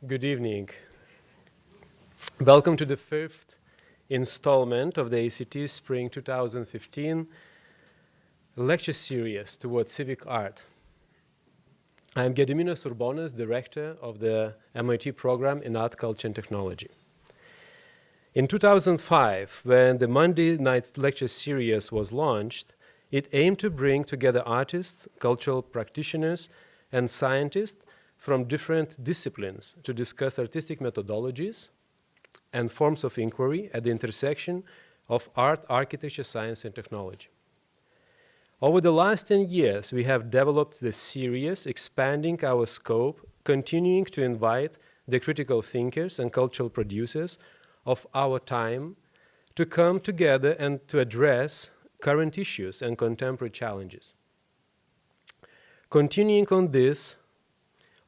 Good evening. Welcome to the fifth installment of the ACT Spring 2015 lecture series towards civic art. I am Gediminas Urbonas, director of the MIT program in Art, Culture and Technology. In 2005, when the Monday night lecture series was launched, it aimed to bring together artists, cultural practitioners, and scientists from different disciplines to discuss artistic methodologies and forms of inquiry at the intersection of art, architecture, science, and technology. Over the last 10 years, we have developed this series, expanding our scope, continuing to invite the critical thinkers and cultural producers of our time to come together and to address current issues and contemporary challenges. Continuing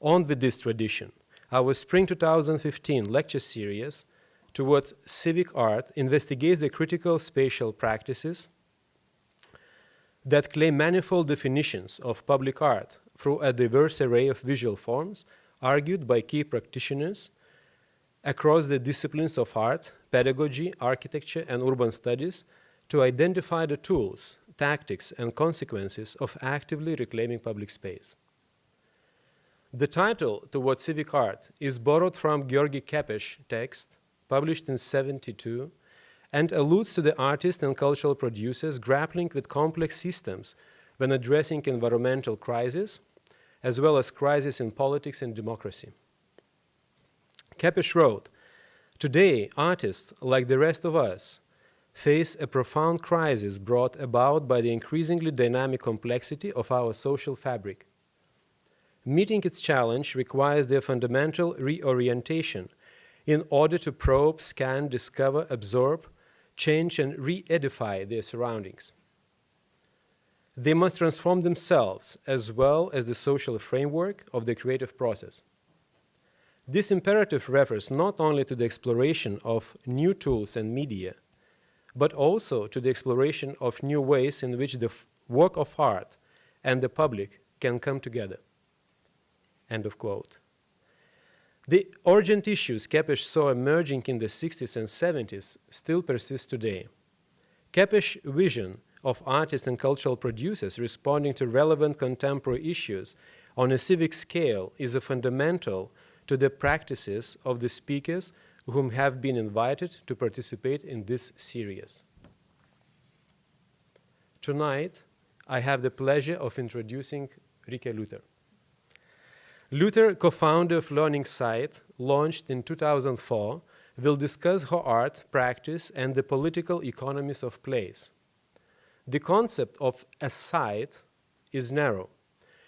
on with this tradition, our Spring 2015 lecture series towards civic art investigates the critical spatial practices that claim manifold definitions of public art through a diverse array of visual forms argued by key practitioners across the disciplines of art, pedagogy, architecture, and urban studies to identify the tools, tactics, and consequences of actively reclaiming public space. The title, Towards Civic Art, is borrowed from György Kepes text, published in 1972, and alludes to the artists and cultural producers grappling with complex systems when addressing environmental crises, as well as crises in politics and democracy. Kepes wrote, "Today, artists, like the rest of us, face a profound crisis brought about by the increasingly dynamic complexity of our social fabric. Meeting its challenge requires their fundamental reorientation in order to probe, scan, discover, absorb, change, and re-edify their surroundings. They must transform themselves as well as the social framework of the creative process. This imperative refers not only to the exploration of new tools and media, but also to the exploration of new ways in which the work of art and the public can come together." End of quote. The urgent issues Kepes saw emerging in the 60s and 70s still persist today. Kepes' vision of artists and cultural producers responding to relevant contemporary issues on a civic scale is a fundamental to the practices of the speakers whom have been invited to participate in this series. Tonight, I have the pleasure of introducing Rikkie Lutor. Lutor, co-founder of Learning Site, launched in 2004, will discuss her art, practice, and the political economies of place. The concept of a site is narrow.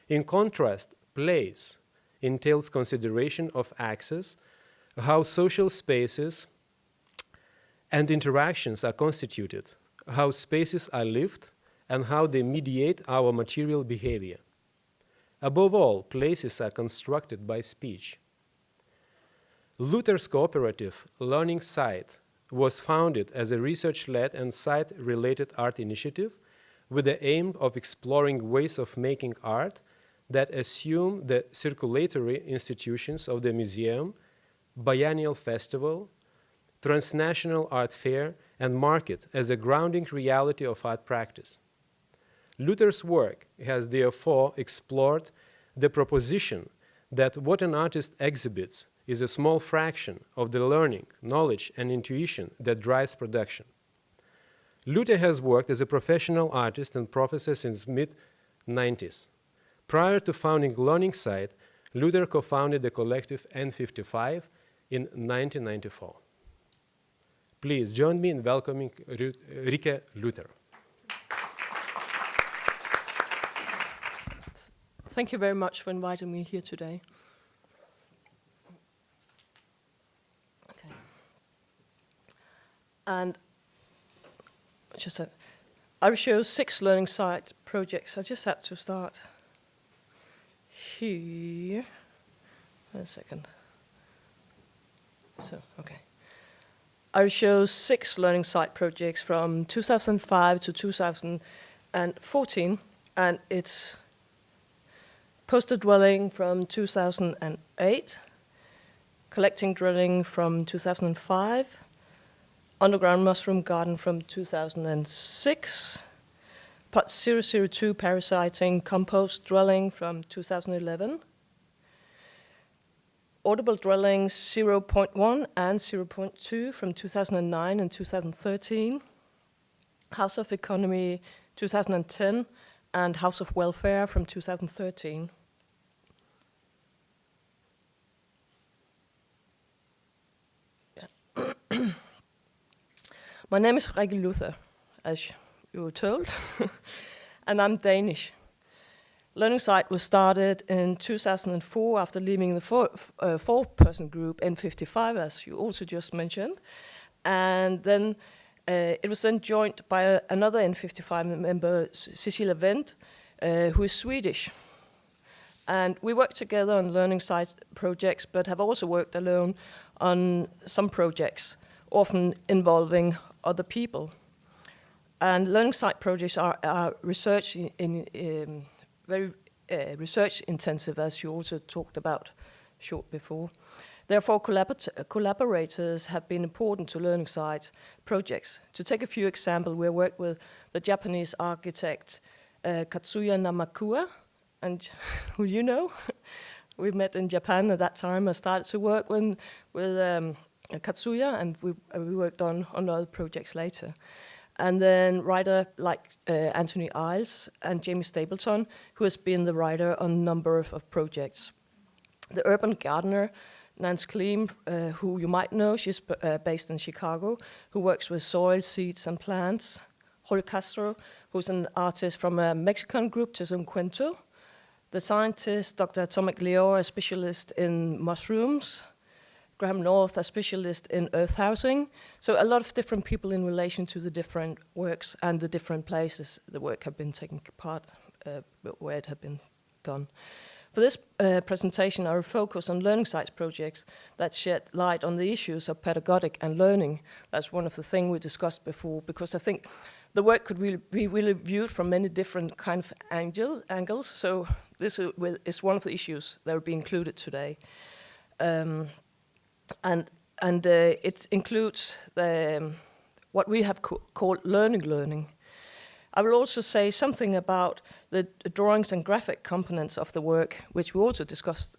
In contrast, place entails consideration of access, how social spaces and interactions are constituted, how spaces are lived, and how they mediate our material behavior. Above all, places are constructed by speech. Lutor's cooperative, Learning Site, was founded as a research-led and site-related art initiative with the aim of exploring ways of making art that assume the circulatory institutions of the museum, biennial festival, transnational art fair, and market as a grounding reality of art practice. Lutor's work has therefore explored the proposition that what an artist exhibits is a small fraction of the learning, knowledge, and intuition that drives production. Lutor has worked as a professional artist and professor since mid-90s. Prior to founding Learning Site, Lutor co-founded the collective N55 in 1994. Please join me in welcoming Rikkie Lutor. Thank you very much for inviting me here today. Okay. And I will show 6 Learning Site projects. I just had to start here. Wait a second. Okay. I will show 6 Learning Site projects from 2005 to 2014, and it's Posted Dwelling from 2008, collecting drilling from 2005, underground mushroom garden from 2006, pot 002 parasiting compost drilling from 2011, audible drillings 0.1 and 0.2 from 2009 and 2013, House of Economy 2010, and House of Welfare from 2013. My name is Rikkie Lutor, as you were told, and I'm Danish. Learning Site was started in 2004 after leaving the four-person group N55, as you also just mentioned, and then it was then joined by another N55 member, Cecilia Wendt, who is Swedish. And we work together on Learning Site projects, but have also worked alone on some projects, often involving other people. And Learning Site projects are research very research intensive, as you also talked about short before. Therefore, collaborators have been important to Learning Site projects. To take a few examples, we worked with the Japanese architect Katsuya Namakura, and who you know. We met in Japan at that time. I started to work with Katsuya, and we worked on other projects later. And then writer like Anthony Iles and Jamie Stapleton, who has been the writer on a number of projects. The urban gardener, Nance Kleem, who you might know, she's based in Chicago, who works with soil, seeds, and plants. Jorge Castro, who's an artist from a Mexican group, Consequently. The scientist, Dr. Atomic Leo, a specialist in mushrooms. Graham North, a specialist in earth housing. So a lot of different people in relation to the different works and the different places the work have been taking part, where it had been done. For this presentation, I will focus on Learning Sites projects that shed light on the issues of pedagogic and learning. That's one of the things we discussed before, because I think the work could be really viewed from many different kind of angles. So this is one of the issues that will be included today. And it includes what we have called learning. I will also say something about the drawings and graphic components of the work, which we also discussed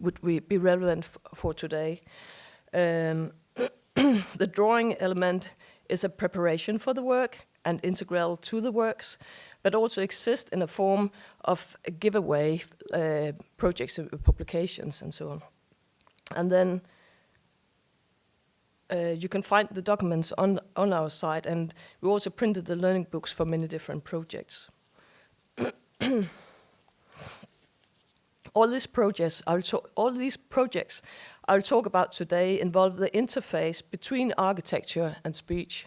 would be relevant for today. The drawing element is a preparation for the work and integral to the works, but also exists in a form of a giveaway projects and publications and so on. And then you can find the documents on our site, and we also printed the learning books for many different projects. All these projects I'll talk about today involve the interface between architecture and speech.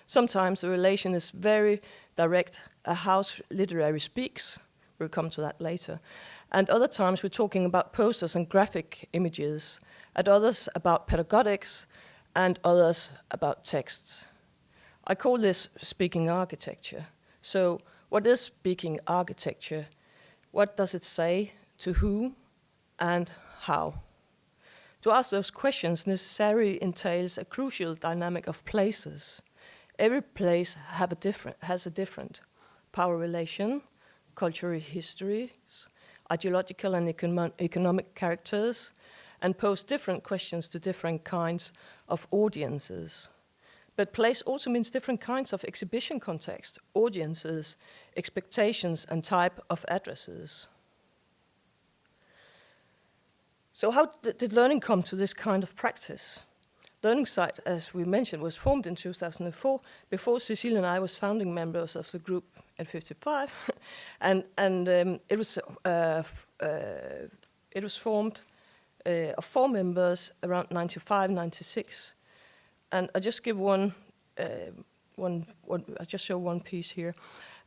Sometimes the relation is very direct. A house literally speaks. We'll come to that later. And other times we're talking about posters and graphic images, at others about pedagogics, and others about texts. I call this speaking architecture. So what is speaking architecture? What does it say, to who, and how? To ask those questions necessarily entails a crucial dynamic of places. Every place has a different power relation, cultural histories, ideological and economic characters, and pose different questions to different kinds of audiences. But place also means different kinds of exhibition context, audiences, expectations, and type of addresses. So how did learning come to this kind of practice? Learning Site, as we mentioned, was formed in 2004, before Cecilia and I was founding members of the group at 55, and it was formed of 4 members around 95, 96, and I just give I just show one piece here,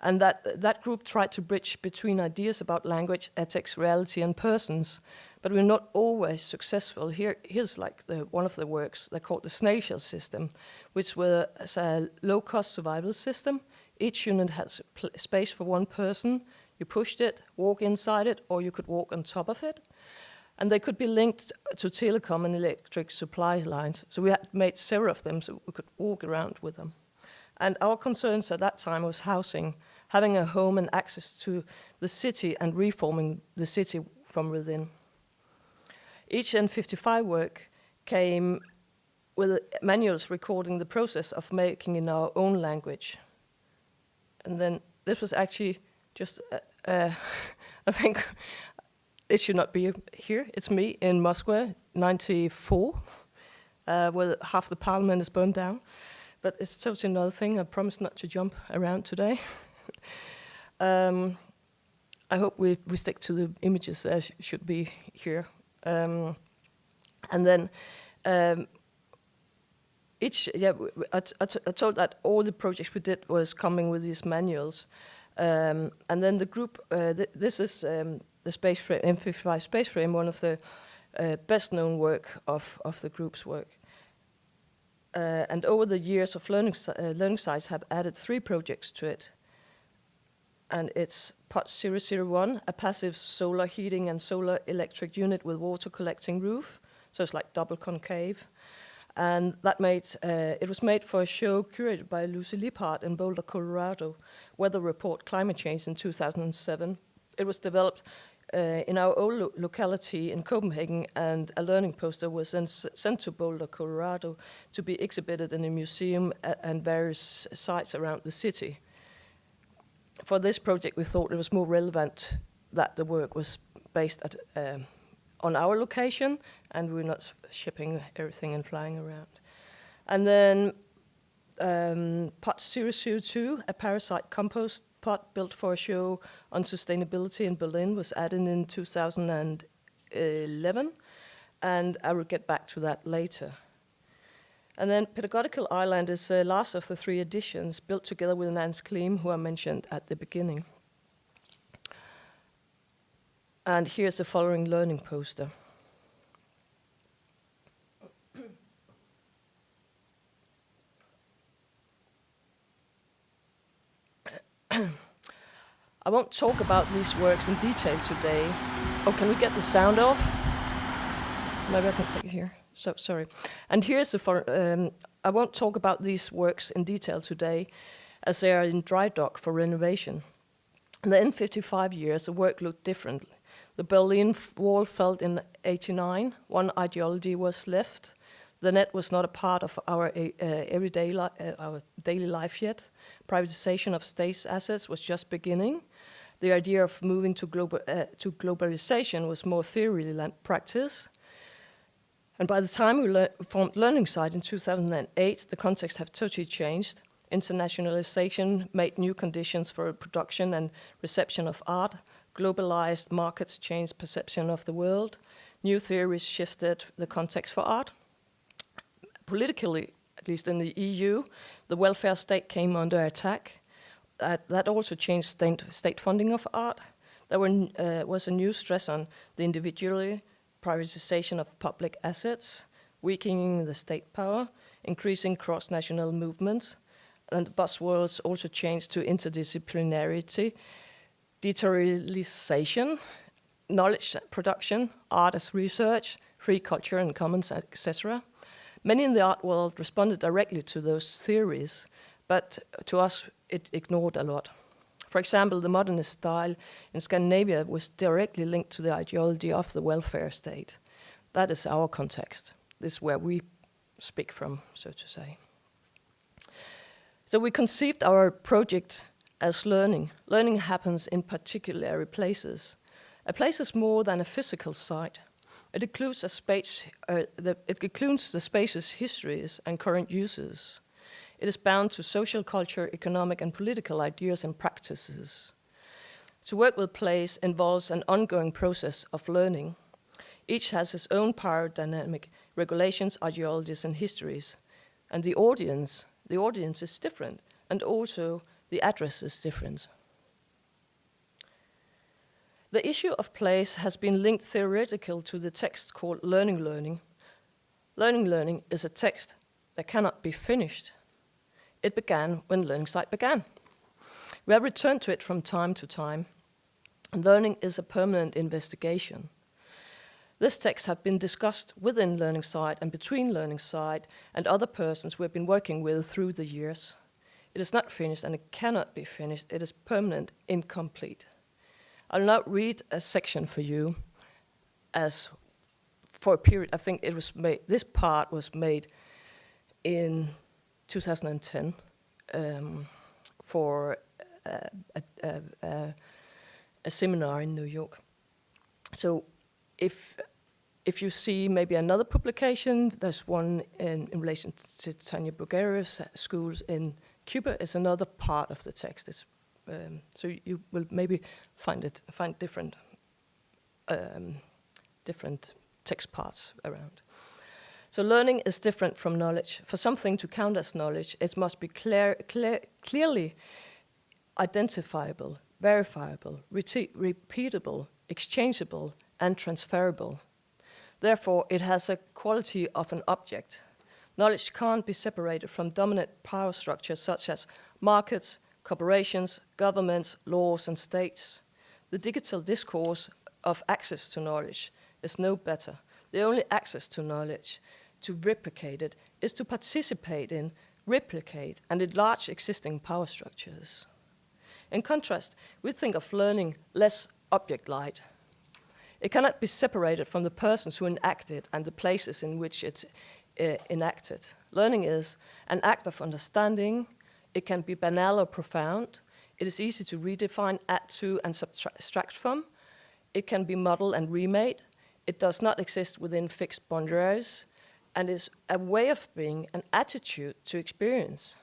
and that group tried to bridge between ideas about language, ethics, reality, and persons, but we're not always successful. Here's like one of the works they called the snail shell system, which was a low-cost survival system. Each unit has space for one person. You pushed it, walk inside it, or you could walk on top of it. And they could be linked to telecom and electric supply lines. So we had made several of them so we could walk around with them. And our concerns at that time was housing, having a home and access to the city and reforming the city from within. Each N55 work came with manuals recording the process of making in our own language. And then this was actually just, I think, it should not be here. It's me in Moscow, 94, where half the parliament is burned down. But it's totally another thing. I promise not to jump around today. I hope we stick to the images that should be here. And then I told that all the projects we did was coming with these manuals. And then the group, this is the space frame, M55 space frame, one of the best known work of the group's work. And over the years of learning sites have added 3 projects to it. And it's POT 001, a passive solar heating and solar electric unit with water collecting roof. So it's like double concave. And that it was made for a show curated by Rikkie Lutor in Boulder, Colorado, Weather Report Climate Change in 2007. It was developed in our old locality in Copenhagen, and a learning poster was then sent to Boulder, Colorado, to be exhibited in a museum and various sites around the city. For this project, we thought it was more relevant that the work was based on our location, and we're not shipping everything and flying around. And then POT 002, a parasite compost pot built for a show on sustainability in Berlin, was added in 2011, and I will get back to that later. And then Pedagogical Island is the last of the 3 editions, built together with Nance Kleem, who I mentioned at the beginning. And here's the following learning poster. I won't talk about these works in detail today. Oh, can we get the sound off? Maybe I can take it here. So sorry. And here's the I won't talk about these works in detail today, as they are in dry dock for renovation. And then in 55 years, the work looked differently. The Berlin Wall fell in '89. One ideology was left. The net was not a part of our our daily life yet. Privatization of state assets was just beginning. The idea of moving to globalization was more theory than practice. And by the time we formed Learning Site in 2008, the context have totally changed. Internationalization made new conditions for production and reception of art. Globalized markets changed perception of the world. New theories shifted the context for art. Politically, at least in the EU, the welfare state came under attack. That also changed state funding of art. There was a new stress on the individual, privatization of public assets, weakening the state power, increasing cross-national movements, and the buzzwords also changed to interdisciplinarity, deterritorialization, knowledge production, art as research, free culture and commons, etc. Many in the art world responded directly to those theories, but to us it ignored a lot. For example, the modernist style in Scandinavia was directly linked to the ideology of the welfare state. That is our context. This is where we speak from, so to say. So we conceived our project as learning. Learning happens in particular places. A place is more than a physical site. It includes a space. It includes the space's histories and current uses. It is bound to social, culture, economic, and political ideas and practices. To work with place involves an ongoing process of learning. Each has its own power dynamic, regulations, ideologies, and histories. And the audience is different, and also the address is different. The issue of place has been linked theoretically to the text called Learning Learning. Learning Learning is a text that cannot be finished. It began when Learning Site began. We have returned to it from time to time. And learning is a permanent investigation. This text has been discussed within Learning Site and between Learning Site and other persons we have been working with through the years. It is not finished and it cannot be finished. It is permanent, incomplete. I'll now read a section for you as for a period, I think it was made, this part was made in 2010 for a seminar in New York. So if you see maybe another publication, there's one in relation to Tanya Bulgaria's schools in Cuba, is another part of the text. So you will maybe find different different text parts around. So learning is different from knowledge. For something to count as knowledge, it must be clearly identifiable, verifiable, repeatable, exchangeable, and transferable. Therefore, it has a quality of an object. Knowledge can't be separated from dominant power structures such as markets, corporations, governments, laws, and states. The digital discourse of access to knowledge is no better. The only access to knowledge, to replicate it, is to participate in, replicate, and enlarge existing power structures. In contrast, we think of learning less object-like. It cannot be separated from the persons who enact it and the places in which it's enacted. Learning is an act of understanding. It can be banal or profound. It is easy to redefine, add to, and subtract from. It can be modeled and remade. It does not exist within fixed boundaries and is a way of being, an attitude to experience.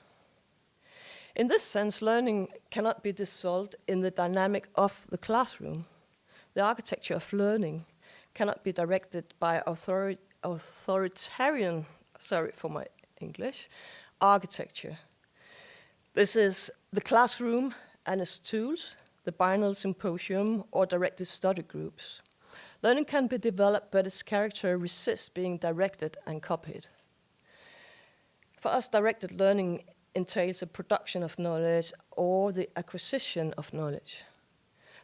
In this sense, learning cannot be dissolved in the dynamic of the classroom. The architecture of learning cannot be directed by authoritarian, sorry for my English, architecture. This is the classroom and its tools, the binary symposium, or directed study groups. Learning can be developed, but its character resists being directed and copied. For us, directed learning entails a production of knowledge or the acquisition of knowledge.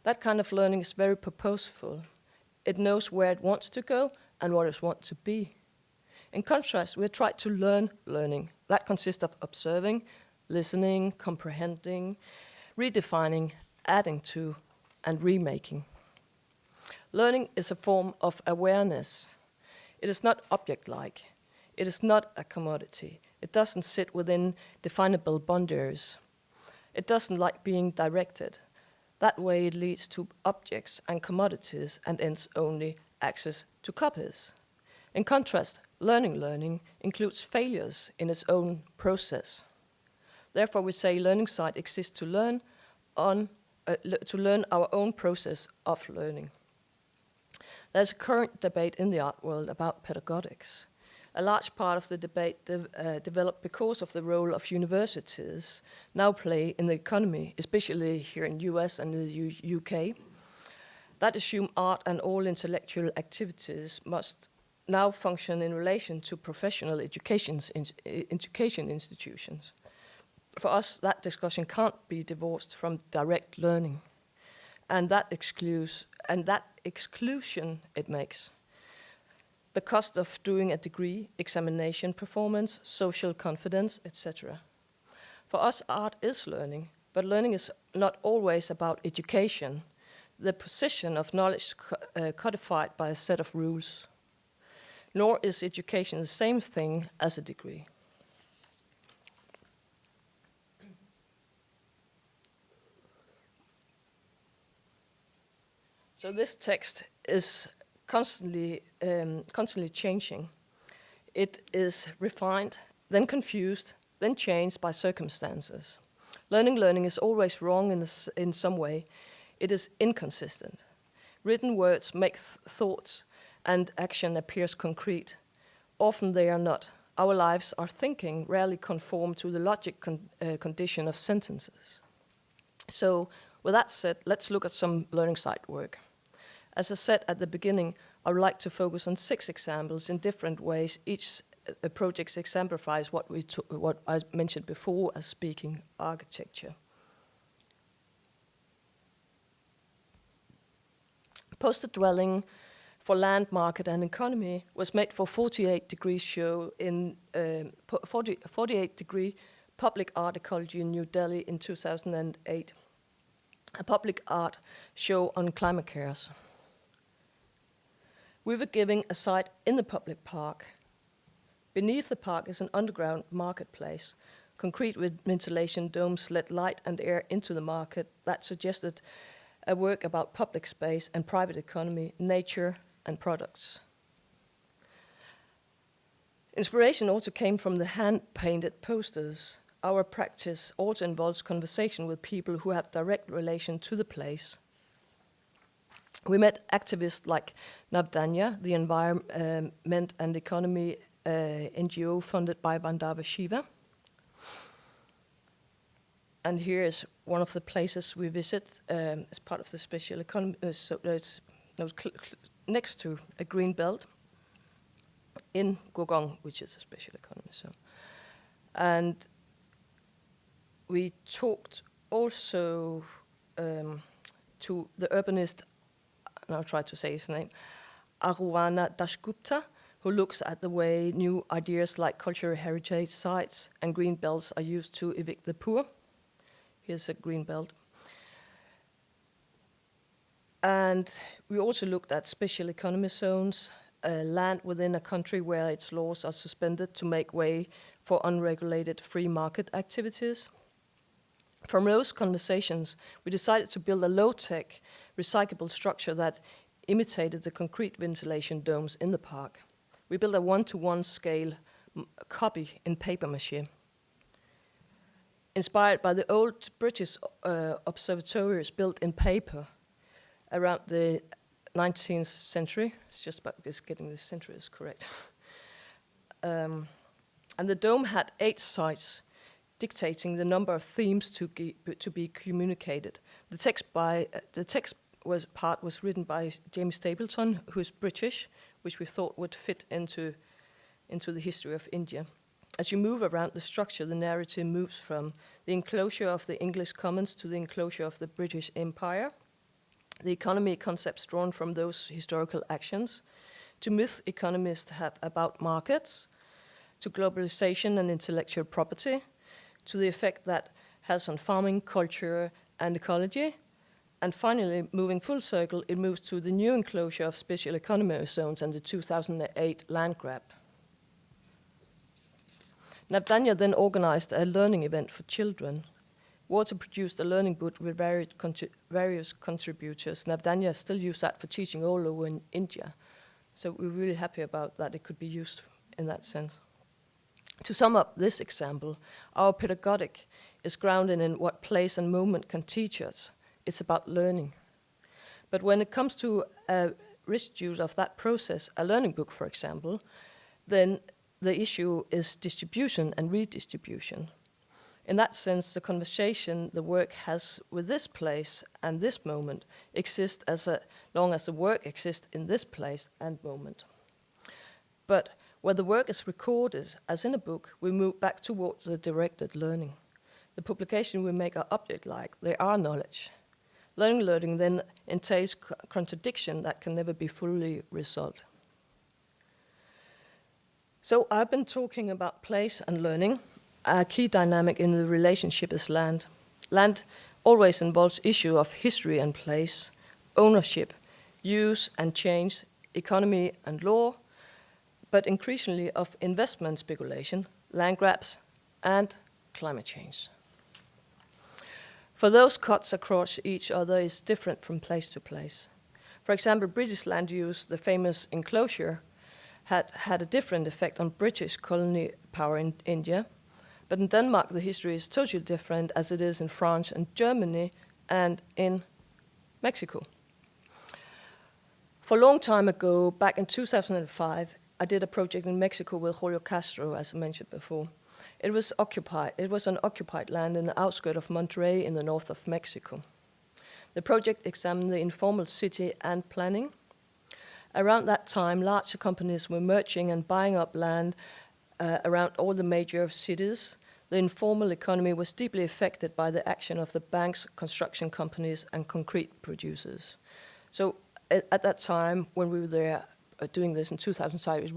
That kind of learning is very purposeful. It knows where it wants to go and what it wants to be. In contrast, we try to learn learning. That consists of observing, listening, comprehending, redefining, adding to, and remaking. Learning is a form of awareness. It is not object-like. It is not a commodity. It doesn't sit within definable boundaries. It doesn't like being directed. That way it leads to objects and commodities and ends only access to copies. In contrast, learning includes failures in its own process. Therefore, we say Learning Site exists to learn our own process of learning. There's a current debate in the art world about pedagogics. A large part of the debate developed because of the role of universities now play in the economy, especially here in the US and the UK, that assume art and all intellectual activities must now function in relation to professional education institutions. For us, that discussion can't be divorced from direct learning, and that exclusion it makes. The cost of doing a degree, examination performance, social confidence, etc. For us, art is learning, but learning is not always about education, the position of knowledge codified by a set of rules. Nor is education the same thing as a degree. So this text is constantly changing. It is refined, then confused, then changed by circumstances. Learning is always wrong in some way. It is inconsistent. Written words make thoughts and action appears concrete. Often they are not. Our lives, our thinking, rarely conform to the logic condition of sentences. So with that said, let's look at some Learning Site work. As I said at the beginning, I would like to focus on 6 examples in different ways. Each project exemplifies what I mentioned before as speaking architecture. Posted dwelling for land, market, and economy was made for 48-degree show in 48-degree public art ecology in New Delhi in 2008, a public art show on climate cares. We were giving a site in the public park. Beneath the park is an underground marketplace. Concrete with ventilation domes let light and air into the market that suggested a work about public space and private economy, nature, and products. Inspiration also came from the hand-painted posters. Our practice also involves conversation with people who have direct relation to the place. We met activists like Navdanya, the environment and economy NGO funded by Vandava Shiva. And here is one of the places we visit as part of the special economy. So it's next to a green belt in Gogong, which is a special economy zone. And we talked also to the urbanist, and I'll try to say his name, Aruna Dasgupta, who looks at the way new ideas like cultural heritage sites and green belts are used to evict the poor. Here's a green belt. And we also looked at special economy zones, land within a country where its laws are suspended to make way for unregulated free market activities. From those conversations, we decided to build a low-tech, recyclable structure that imitated the concrete ventilation domes in the park. We built a one-to-one scale copy in paper mache. Inspired by the old British observatories built in paper around the 19th century. It's just about getting the centuries correct. And the dome had 8 sites, dictating the number of themes to be communicated. The text was written by James Stapleton, who is British, which we thought would fit into the history of India. As you move around the structure, the narrative moves from the enclosure of the English Commons to the enclosure of the British Empire, the economy concepts drawn from those historical actions, to myth economists have about markets, to globalization and intellectual property, to the effect that has on farming, culture, and ecology. And finally, moving full circle, it moves to the new enclosure of special economy zones and the 2008 land grab. Navdanya then organized a learning event for children. Water produced a learning book with various contributors. Navdanya still uses that for teaching all over in India. So we're really happy about that. It could be used in that sense. To sum up this example, our pedagogic is grounded in what place and moment can teach us. It's about learning. But when it comes to a residue of that process, a learning book, for example, then the issue is distribution and redistribution. In that sense, the conversation the work has with this place and this moment exists as long as the work exists in this place and moment. But where the work is recorded, as in a book, we move back towards the directed learning. The publication we make are object-like, they are knowledge. Learning then entails contradiction that can never be fully resolved. So I've been talking about place and learning. A key dynamic in the relationship is land. Land always involves issue of history and place, ownership, use and change, economy and law, but increasingly of investment speculation, land grabs, and climate change. For those cuts across each other is different from place to place. For example, British land use, the famous enclosure, had a different effect on British colony power in India. But in Denmark, the history is totally different as it is in France and Germany and in Mexico. For a long time ago, back in 2005, I did a project in Mexico with Julio Castro, as I mentioned before. It was an occupied land in the outskirts of Monterrey in the north of Mexico. The project examined the informal city and planning. Around that time, larger companies were merging and buying up land around all the major cities. The informal economy was deeply affected by the action of the banks, construction companies, and concrete producers. So at that time, when we were there doing this in 2005, it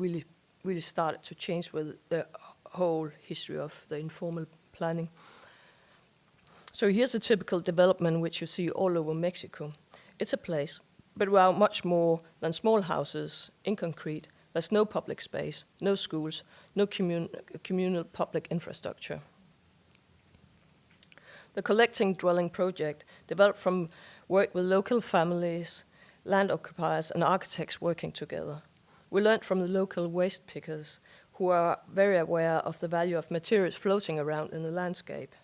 really started to change with the whole history of the informal planning. So here's a typical development which you see all over Mexico. It's a place, but without much more than small houses in concrete. There's no public space, no schools, no communal public infrastructure. The collecting dwelling project developed from work with local families, land occupiers, and architects working together. We learned from the local waste pickers, who are very aware of the value of materials floating around in the landscape.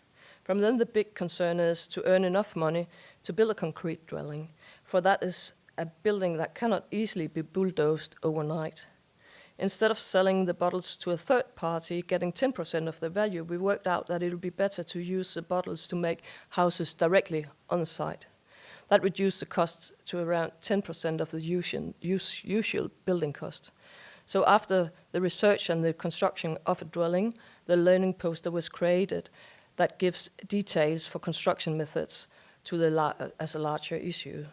From them, the big concern is to earn enough money to build a concrete dwelling, for that is a building that cannot easily be bulldozed overnight. Instead of selling the bottles to a third party, getting 10% of the value, we worked out that it would be better to use the bottles to make houses directly on the site. That reduced the cost to around 10% of the usual building cost. So after the research and the construction of a dwelling, the learning poster was created that gives details for construction methods to as a larger issue.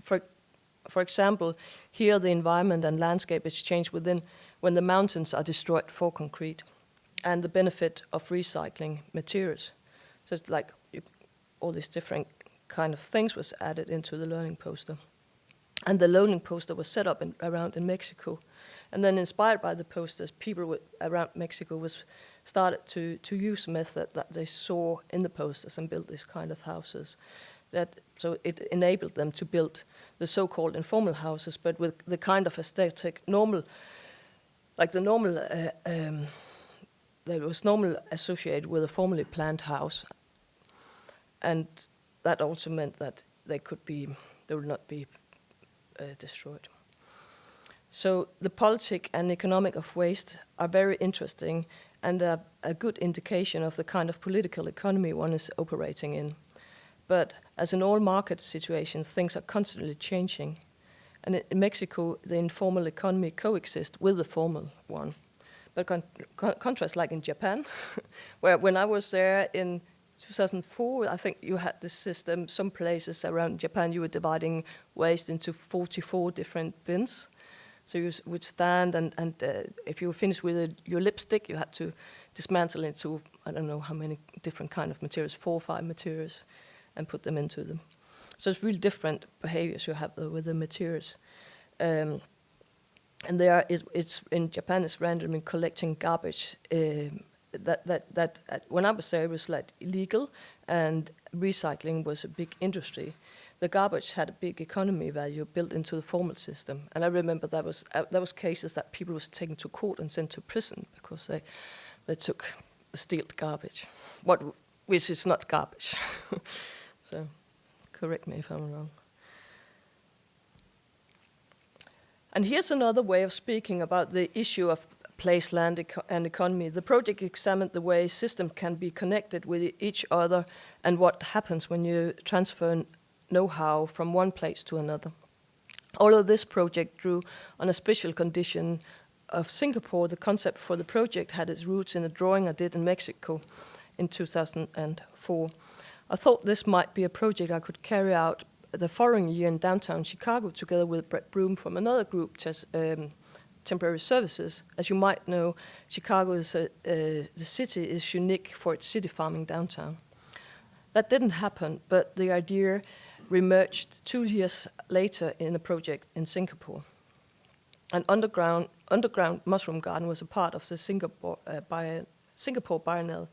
For example, here the environment and landscape is changed when the mountains are destroyed for concrete, and the benefit of recycling materials. So it's like all these different kind of things was added into the learning poster. And the learning poster was set up around in Mexico. And then inspired by the posters, people around Mexico started to use a method that they saw in the posters and build these kind of houses. So it enabled them to build the so-called informal houses, but with the kind of aesthetic that was normal associated with a formally planned house. And that also meant that they would not be destroyed. So the politic and economic of waste are very interesting and a good indication of the kind of political economy one is operating in. But as in all market situations, things are constantly changing. And in Mexico, the informal economy coexists with the formal one. But contrast like in Japan, where when I was there in 2004, I think you had this system. Some places around Japan, you were dividing waste into 44 different bins. So you would stand, and if you were finished with your lipstick, you had to dismantle into, I don't know how many different kind of materials, 4 or 5 materials, and put them into them. So it's really different behaviors you have with the materials. And it's in Japan, it's randomly collecting garbage. That when I was there, it was like illegal, and recycling was a big industry. The garbage had a big economy value built into the formal system, and I remember that was cases that people was taken to court and sent to prison because they took the stealed garbage, which is not garbage. So, correct me if I'm wrong. And here's another way of speaking about the issue of place, land, and economy. The project examined the way systems can be connected with each other and what happens when you transfer know-how from one place to another. Although this project drew on a special condition of Singapore, the concept for the project had its roots in a drawing I did in Mexico in 2004. I thought this might be a project I could carry out the following year in downtown Chicago together with Brett Broom from another group, Temporary Services. As you might know, Chicago the city is unique for its city farming downtown. That didn't happen, but the idea remerged 2 years later in a project in Singapore. An underground mushroom garden was a part of the Singapore Biennale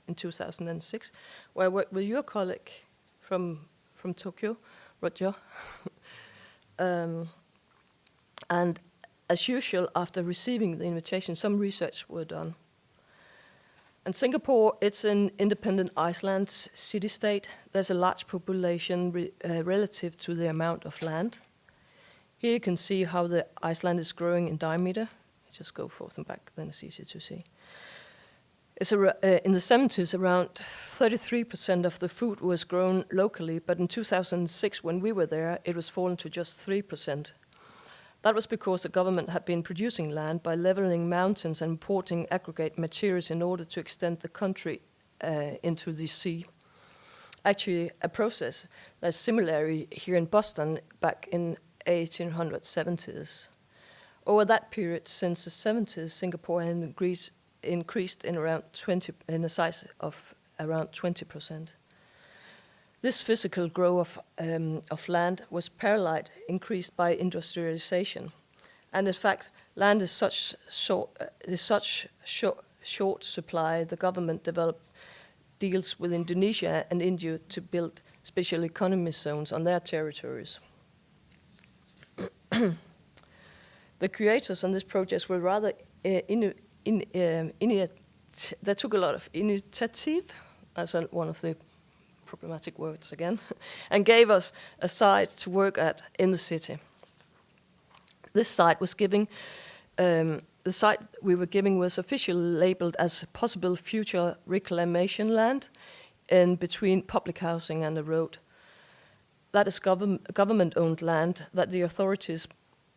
in 2006, where I worked with your colleague from Tokyo, Roger. And as usual, after receiving the invitation, some research were done. And Singapore, it's an independent Iceland city-state. There's a large population relative to the amount of land. Here you can see how the Iceland is growing in diameter. Just go forth and back, then it's easy to see. In the 70s, around 33% of the food was grown locally, but in 2006, when we were there, it was fallen to just 3%. That was because the government had been producing land by leveling mountains and importing aggregate materials in order to extend the country into the sea. Actually, a process that's similar here in Boston back in 1870s. Over that period, since the 70s, Singapore has increased in around 20 in the size of around 20%. This physical growth of land was paralleled, increased by industrialization, and in fact, land is such short supply. The government developed deals with Indonesia and India to build special economy zones on their territories. The creators on this project were rather they took a lot of initiative, as one of the problematic words again, and gave us a site to work at in the city. This site was the site we were giving was officially labeled as possible future reclamation land in between public housing and a road. That is government-owned land that the authorities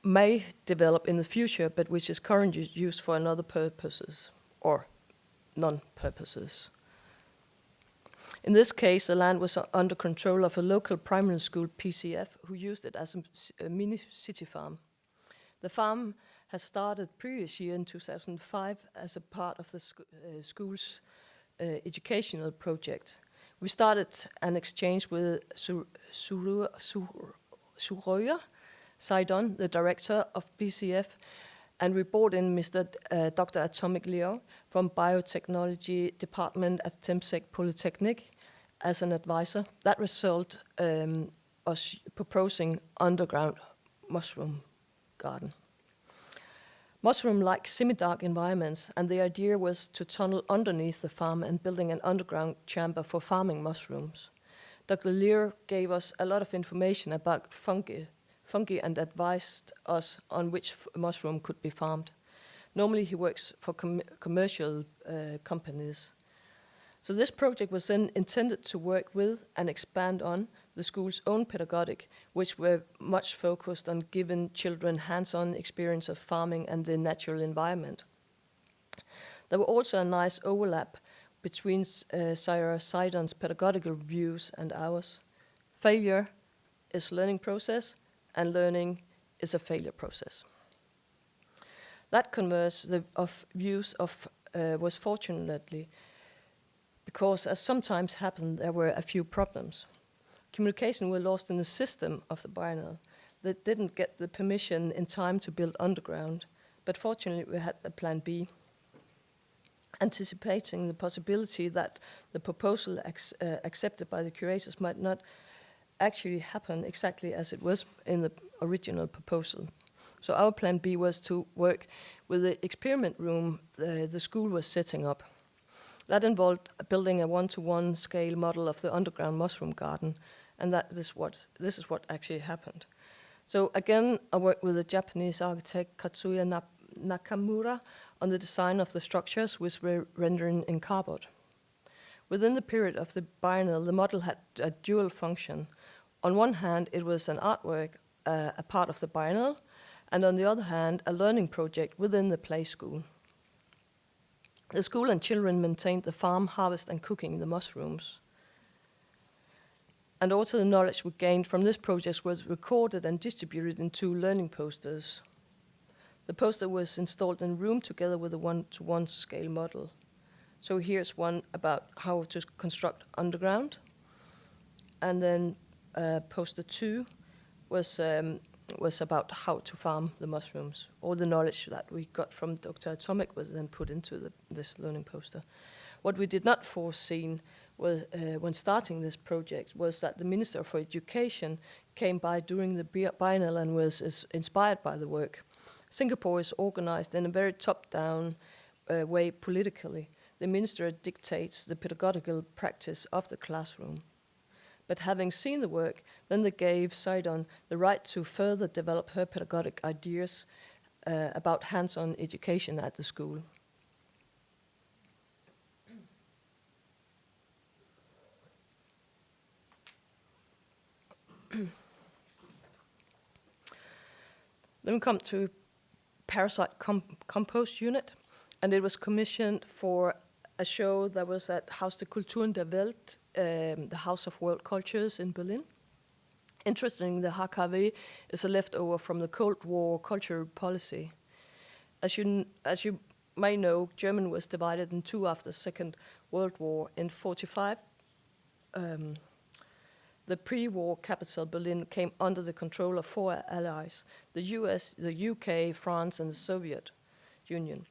may develop in the future, but which is currently used for another purposes or non-purposes. In this case, the land was under control of a local primary school, PCF, who used it as a mini city farm. The farm had started previous year in 2005 as a part of the school's educational project. We started an exchange with Suroya Saidon, the director of PCF, and we brought in Mr. Dr. Atomic Leo from Biotechnology Department at Temsek Polytechnic as an advisor. That result was proposing underground mushroom garden. Mushroom like semi-dark environments, and the idea was to tunnel underneath the farm and building an underground chamber for farming mushrooms. Dr. Lear gave us a lot of information about fungi and advised us on which mushroom could be farmed. Normally he works for commercial companies. So this project was then intended to work with and expand on the school's own pedagogic, which were much focused on giving children hands-on experience of farming and the natural environment. There were also a nice overlap between Sarah Sidon's pedagogical views and ours. Failure is learning process, and learning is a failure process. That converse of views was fortunately, because as sometimes happened, there were a few problems. Communication were lost in the system of the biennial. They didn't get the permission in time to build underground, but fortunately we had a plan B, anticipating the possibility that the proposal accepted by the curators might not actually happen exactly as it was in the original proposal. So our plan B was to work with the experiment room the school was setting up. That involved building a one-to-one scale model of the underground mushroom garden, and this is what actually happened. So again, I worked with the Japanese architect Katsuya Nakamura on the design of the structures, which were rendered in cardboard. Within the period of the biennial, the model had a dual function. On one hand, it was an artwork, a part of the biennial, and on the other hand, a learning project within the play school. The school and children maintained the farm, harvest, and cooking the mushrooms. And also the knowledge we gained from this project was recorded and distributed in 2 learning posters. The poster was installed in a room together with a one-to-one scale model. So here's one about how to construct underground. And then poster 2 was about how to farm the mushrooms. All the knowledge that we got from Dr. Atomic was then put into this learning poster. What we did not foresee was, when starting this project, was that the Minister for Education came by during the biennial and was inspired by the work. Singapore is organized in a very top-down way politically. The minister dictates the pedagogical practice of the classroom. But having seen the work, then they gave Sidon the right to further develop her pedagogic ideas about hands-on education at the school. Then we come to Parasite Compost Unit, and it was commissioned for a show that was at Haus der Kulturen der Welt, the House of World Cultures in Berlin, Interesting, the HKW is a leftover from the Cold War cultural policy. As you may know, Germany was divided in two after the Second World War. In 1945, the pre-war capital, Berlin, came under the control of four allies: the US, the UK, France, and the Soviet Union.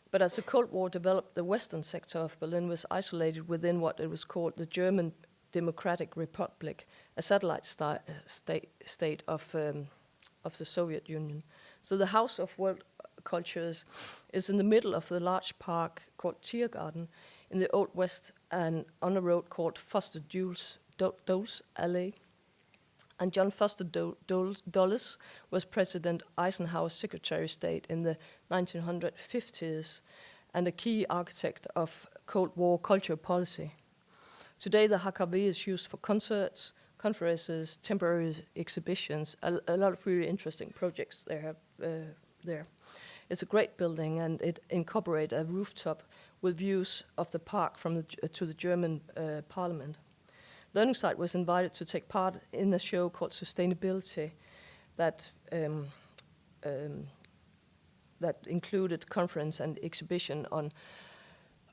But as the Cold War developed, the western sector of Berlin was isolated within what it was called the German Democratic Republic, a satellite state of the Soviet Union. So the House of World Cultures is in the middle of the large park called Tiergarten in the Old West, and on a road called Foster Dulles Alley. And John Foster Dulles was President Eisenhower's Secretary of State in the 1950s and a key architect of Cold War cultural policy. Today, the HKW is used for concerts, conferences, temporary exhibitions, a lot of really interesting projects there. It's a great building, and it incorporates a rooftop with views of the park to the German parliament. Learning Site was invited to take part in a show called Sustainability that included conference and exhibition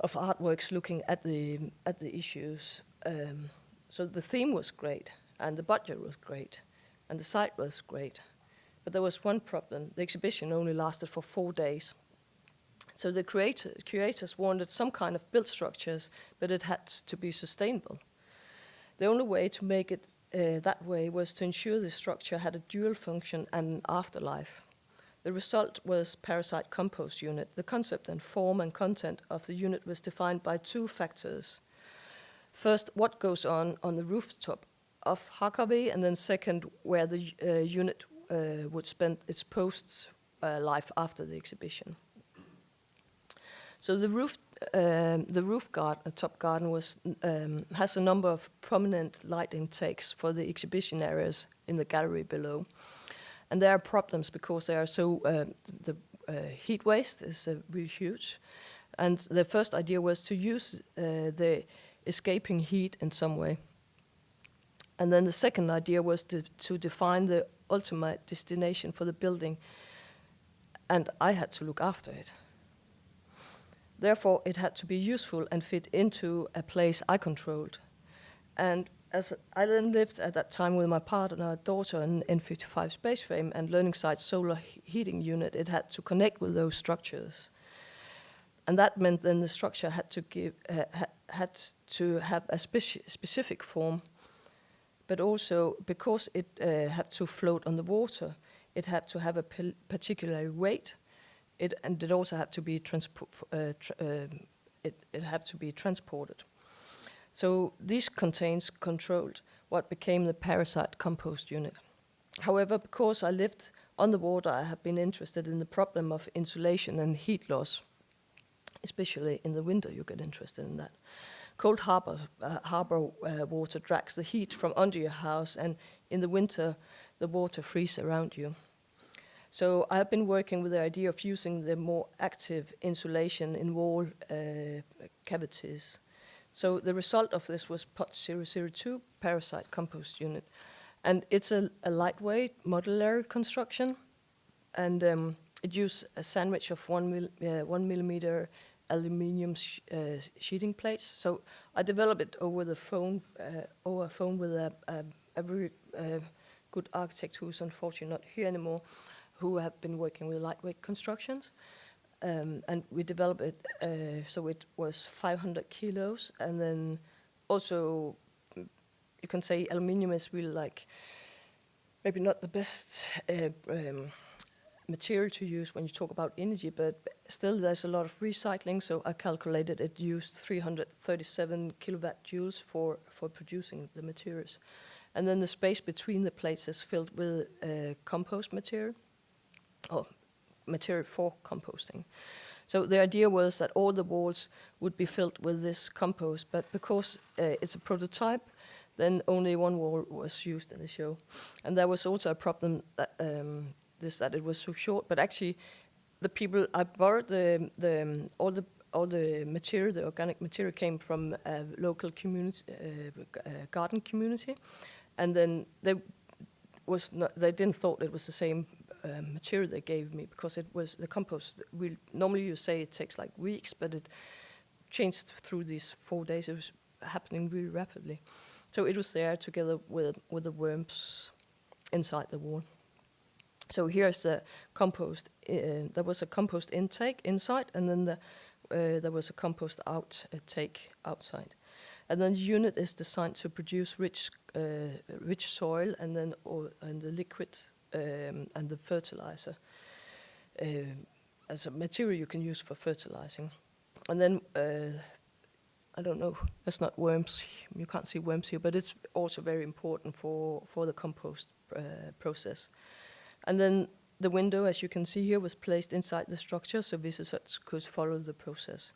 of artworks looking at the issues. So the theme was great, and the budget was great, and the site was great. But there was one problem: the exhibition only lasted for 4 days. So the curators wanted some kind of built structures, but it had to be sustainable. The only way to make it that way was to ensure the structure had a dual function and an afterlife. The result was Parasite Compost Unit. The concept and form and content of the unit was defined by two factors. First, what goes on the rooftop of HKW, and then second, where the unit would spend its post-life after the exhibition. So the roof garden, top garden, has a number of prominent light intakes for the exhibition areas in the gallery below. And there are problems because they are so, the heat waste is really huge. And the first idea was to use the escaping heat in some way. And then the second idea was to define the ultimate destination for the building. And I had to look after it. Therefore, it had to be useful and fit into a place I controlled. And as I then lived at that time with my partner, daughter, in N55 space frame and Learning Site's solar heating unit, it had to connect with those structures. And that meant then the structure had to have a specific form, but also because it had to float on the water, it had to have a particular weight. And it also had to be transported. So these contains controlled what became the Parasite Compost Unit. However, because I lived on the water, I have been interested in the problem of insulation and heat loss. Especially in the winter, you get interested in that. Cold harbor water drags the heat from under your house, and in the winter, the water freezes around you. So I have been working with the idea of using the more active insulation in wall cavities. So the result of this was POT 002, Parasite Compost Unit. And it's a lightweight modular construction, and it uses a sandwich of 1 millimeter aluminium sheeting plates. So I developed it over the phone, with a very good architect who's unfortunately not here anymore, who have been working with lightweight constructions. And we developed it so it was 500 kilos. And then also, you can say aluminium is really like, maybe not the best material to use when you talk about energy, but still there's a lot of recycling. So I calculated it used 337 kilowatt joules for producing the materials. And then the space between the plates is filled with compost material, or material for composting. So the idea was that all the walls would be filled with this compost, but because it's a prototype, then only one wall was used in the show. And there was also a problem that, that it was so short, but actually the people, I borrowed all the material, the organic material came from a local community, garden community, and then they was not, they didn't thought it was the same material they gave me, because it was the compost. Normally you say it takes like weeks, but it changed through these 4 days. It was happening really rapidly. So it was there together with the worms inside the wall. So here's the compost. There was a compost intake inside, and then there was a compost outtake outside. And then the unit is designed to produce rich soil, and then and the liquid and the fertilizer as a material you can use for fertilizing. And then I don't know, that's not worms. You can't see worms here, but it's also very important for the compost process. And then the window, as you can see here, was placed inside the structure so visitors could follow the process.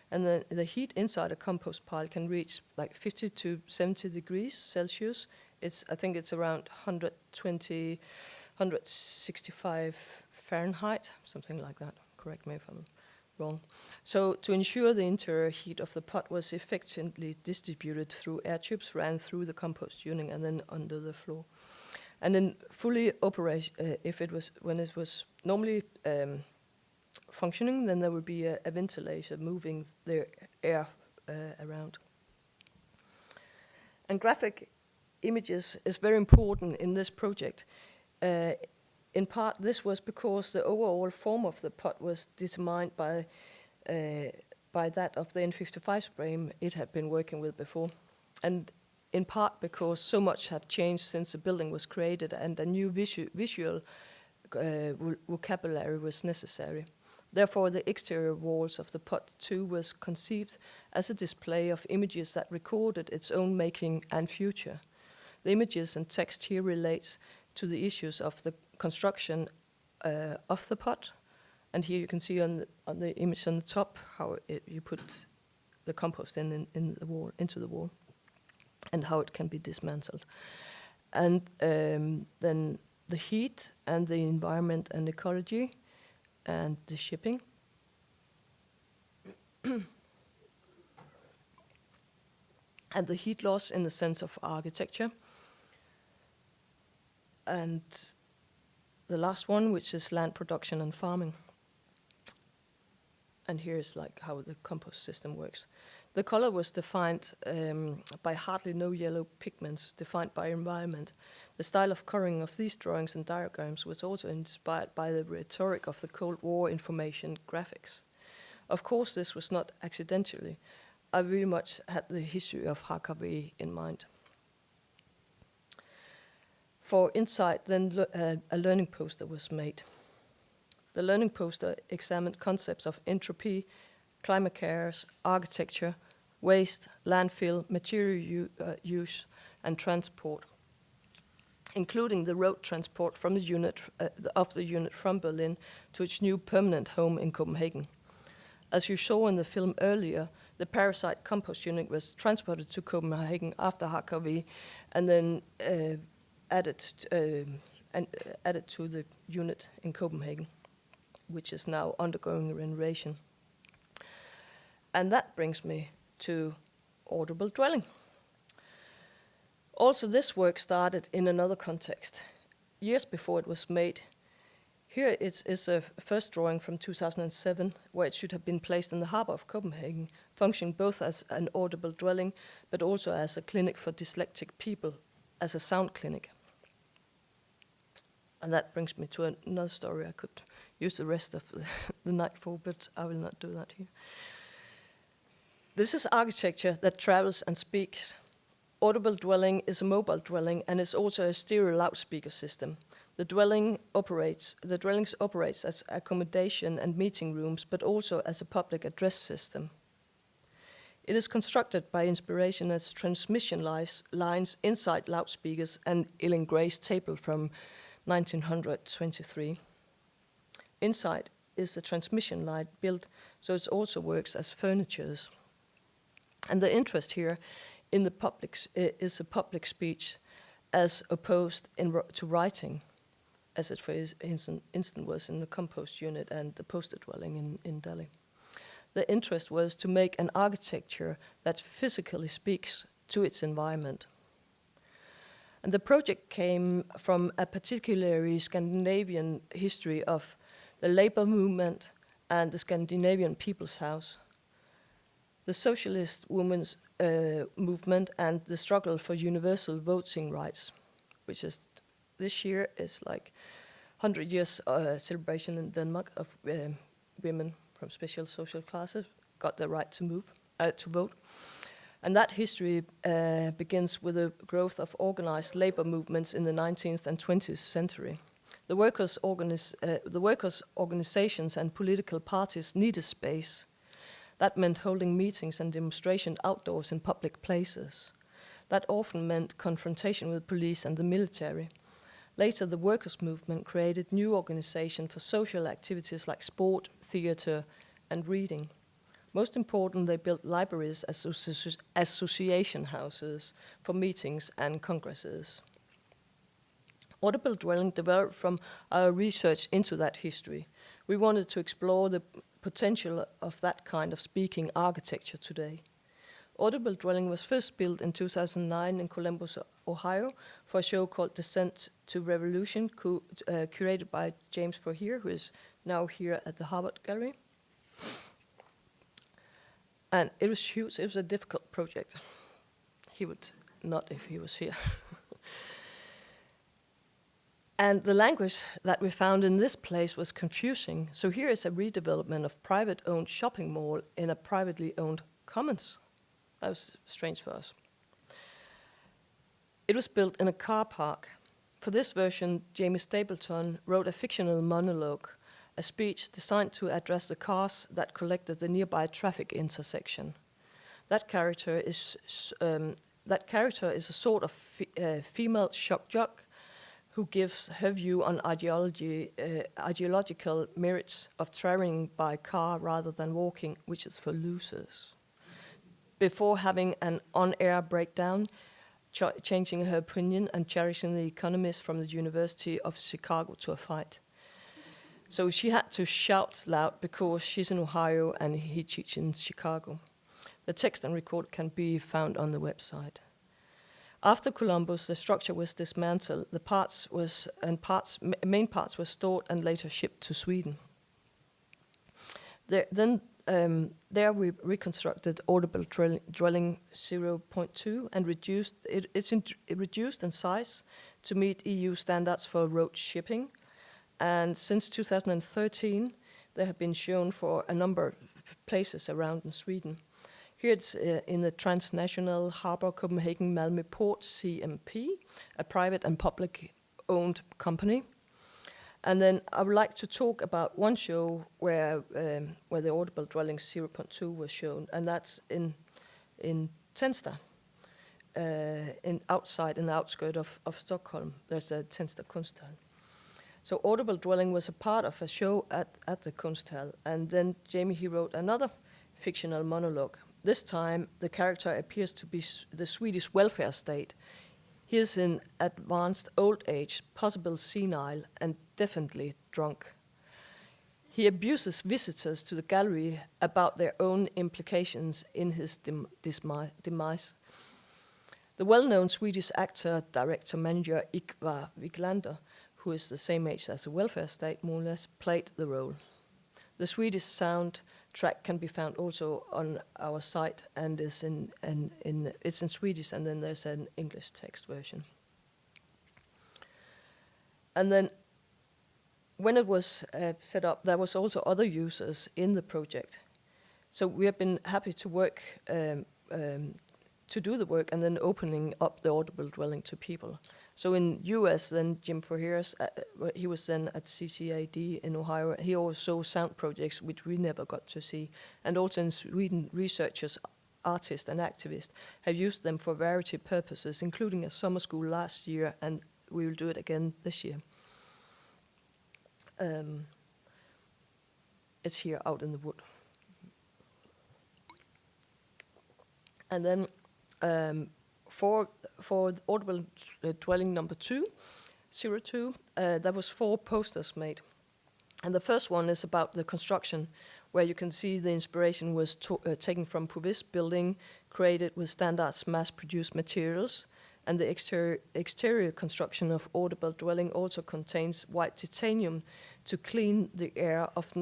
And the heat inside a compost pile can reach like 50 to 70 degrees Celsius. I think it's around 120, 165 Fahrenheit, something like that. Correct me if I'm wrong. So to ensure the interior heat of the pot was effectively distributed through air tubes, ran through the compost unit and then under the floor. And then fully operation, when it was normally functioning, then there would be a ventilator moving the air around. And graphic images is very important in this project. In part, this was because the overall form of the pot was determined by that of the N55 frame it had been working with before. And in part because so much have changed since the building was created, and a new visual vocabulary was necessary. Therefore, the exterior walls of the pot too was conceived as a display of images that recorded its own making and future. The images and text here relate to the issues of the construction of the pot, and here you can see on the image on the top how you put the compost in the wall, into the wall, and how it can be dismantled. And then the heat and the environment and ecology and the shipping. And the heat loss in the sense of architecture. And the last one, which is land production and farming. And here's like how the compost system works. The color was defined by hardly no yellow pigments, defined by environment. The style of coloring of these drawings and diagrams was also inspired by the rhetoric of the Cold War information graphics. Of course, this was not accidentally. I very much had the history of HKV in mind. For Insight, then a learning poster was made. The learning poster examined concepts of entropy, climate cares, architecture, waste, landfill, material use, and transport, including the road transport from the unit from Berlin to its new permanent home in Copenhagen. As you saw in the film earlier, the parasite compost unit was transported to Copenhagen after HKV, and then added to the unit in Copenhagen, which is now undergoing renovation. And that brings me to audible dwelling. Also, this work started in another context, years before it was made. Here it is a first drawing from 2007, where it should have been placed in the harbor of Copenhagen, functioning both as an audible dwelling, but also as a clinic for dyslexic people, as a sound clinic. And that brings me to another story I could use the rest of the night for, but I will not do that here. This is architecture that travels and speaks. Audible dwelling is a mobile dwelling and is also a stereo loudspeaker system. The dwellings operates as accommodation and meeting rooms, but also as a public address system. It is constructed by inspiration as transmission lines inside loudspeakers and Ellen Gray's table from 1923. Inside is a transmission line built so it also works as furnitures. And the interest here in the public is a public speech as opposed to writing, as it for instance was in the compost unit and the poster dwelling in Delhi. The interest was to make an architecture that physically speaks to its environment. And the project came from a particularly Scandinavian history of the labor movement and the Scandinavian People's House, the socialist women's movement, and the struggle for universal voting rights, which is this year is like 100 years celebration in Denmark of women from special social classes got the right to vote. And that history begins with the growth of organized labor movements in the 19th and 20th century. The workers' organizations and political parties needed space. That meant holding meetings and demonstrations outdoors in public places. That often meant confrontation with police and the military. Later, the workers' movement created new organizations for social activities like sport, theater, and reading. Most important, they built libraries as association houses for meetings and congresses. Audible dwelling developed from our research into that history. We wanted to explore the potential of that kind of speaking architecture today. Audible dwelling was first built in 2009 in Columbus, Ohio, for a show called Descent to Revolution, curated by James Forhear, who is now here at the Harvard Gallery. And it was huge. It was a difficult project. He would not if he was here. And the language that we found in this place was confusing. So here is a redevelopment of private-owned shopping mall in a privately owned commons. That was strange for us. It was built in a car park. For this version, Jamie Stapleton wrote a fictional monologue, a speech designed to address the cars that collected the nearby traffic intersection. That character is a sort of female shock jock who gives her view on ideological merits of traveling by car rather than walking, which is for losers. Before having an on-air breakdown, changing her opinion and cherishing the economies from the University of Chicago to a fight. So she had to shout loud because she's in Ohio and he teaches in Chicago. The text and record can be found on the website. After Columbus, the structure was dismantled. The main parts were stored and later shipped to Sweden. There we reconstructed Audible dwelling 0.2 and reduced in size to meet EU standards for road shipping. And since 2013, they have been shown for a number of places around in Sweden. Here it's in the transnational Harbour Copenhagen Malmö Port CMP, a private and public owned company. And then I would like to talk about one show where the Audible dwelling 0.2 was shown, and that's in Tensta, outside in the outskirts of Stockholm. There's a Tensta Kunsthal. So Audible dwelling was a part of a show at the Kunsthal, and then Jamie, he wrote another fictional monologue. This time, the character appears to be the Swedish welfare state. He is in advanced old age, possible senile, and definitely drunk. He abuses visitors to the gallery about their own implications in his demise. The well-known Swedish actor, director, manager Ingvar Wiklander, who is the same age as the welfare state, more or less, played the role. The Swedish soundtrack can be found also on our site, and it's in Swedish, and then there's an English text version. And then when it was set up, there was also other users in the project. So we have been happy to work to do the work and then opening up the Audible dwelling to people. So in US, then Jim Forhears, he was then at CCAD in Ohio. He also sound projects which we never got to see. And also in Sweden, researchers, artists and activists have used them for variety purposes, including a summer school last year, and we will do it again this year. It's here out in the wood. And then for Audible dwelling number 02, there was 4 posters made. And the first one is about the construction, where you can see the inspiration was taken from Puvis building, created with standards mass-produced materials, and the exterior construction of audible dwelling also contains white titanium to clean the air of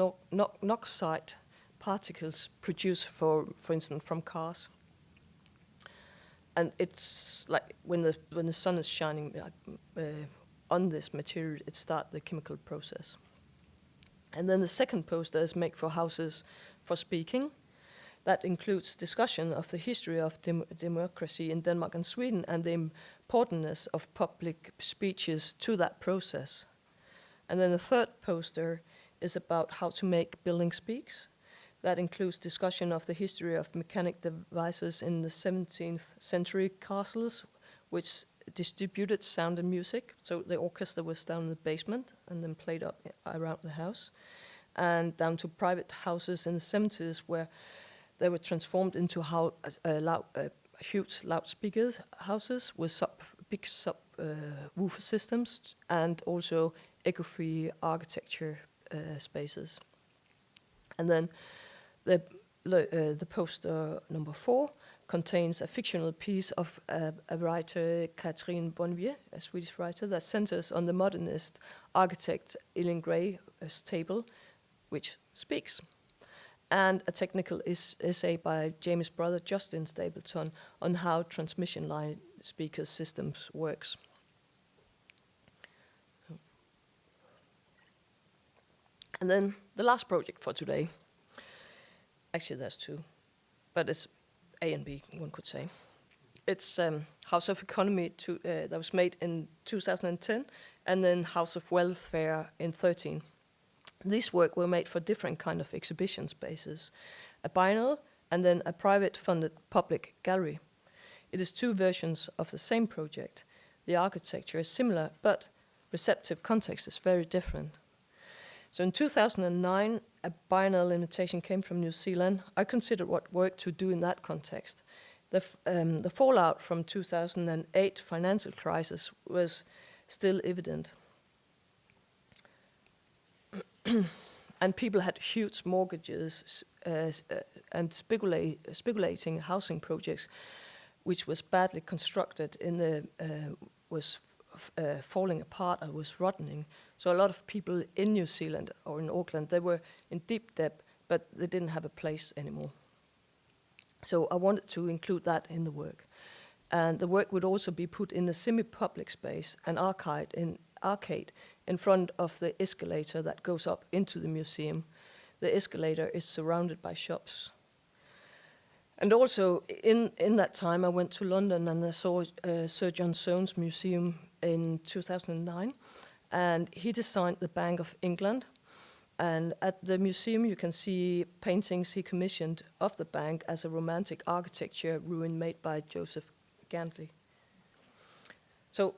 oxide particles produced, for instance, from cars. And it's like when the sun is shining on this material, it starts the chemical process. And then the second poster is made for houses for speaking. That includes discussion of the history of democracy in Denmark and Sweden and the importance of public speeches to that process. And then the third poster is about how to make building speaks. That includes discussion of the history of mechanic devices in the 17th century castles, which distributed sound and music. So the orchestra was down in the basement and then played up around the house. And down to private houses in the 70s where they were transformed into huge loudspeaker houses with big woofer systems and also eco-free architecture spaces. And then the poster number 4 contains a fictional piece of a writer, Catherine Bonnevier, a Swedish writer, that centers on the modernist architect Elin Gray's table, which speaks, and a technical essay by James' brother Justin Stapleton on how transmission line speaker systems works. And then the last project for today. Actually, there's 2, but it's A and B, one could say. It's House of Economy that was made in 2010, and then House of Welfare in 2013. These work were made for different kind of exhibition spaces, a biennial and then a private funded public gallery. It is 2 versions of the same project. The architecture is similar, but receptive context is very different. So in 2009, a biennial invitation came from New Zealand. I considered what work to do in that context. The fallout from 2008 financial crisis was still evident. And people had huge mortgages and speculating housing projects, which was badly constructed was falling apart or was rotting. So a lot of people in New Zealand or in Auckland, they were in deep debt, but they didn't have a place anymore. So I wanted to include that in the work. And the work would also be put in the semi-public space, an arcade in front of the escalator that goes up into the museum. The escalator is surrounded by shops. And also, in that time, I went to London and I saw Sir John Soane's museum in 2009, and he designed the Bank of England. And at the museum, you can see paintings he commissioned of the bank as a romantic architecture ruin made by Joseph Gantley. So,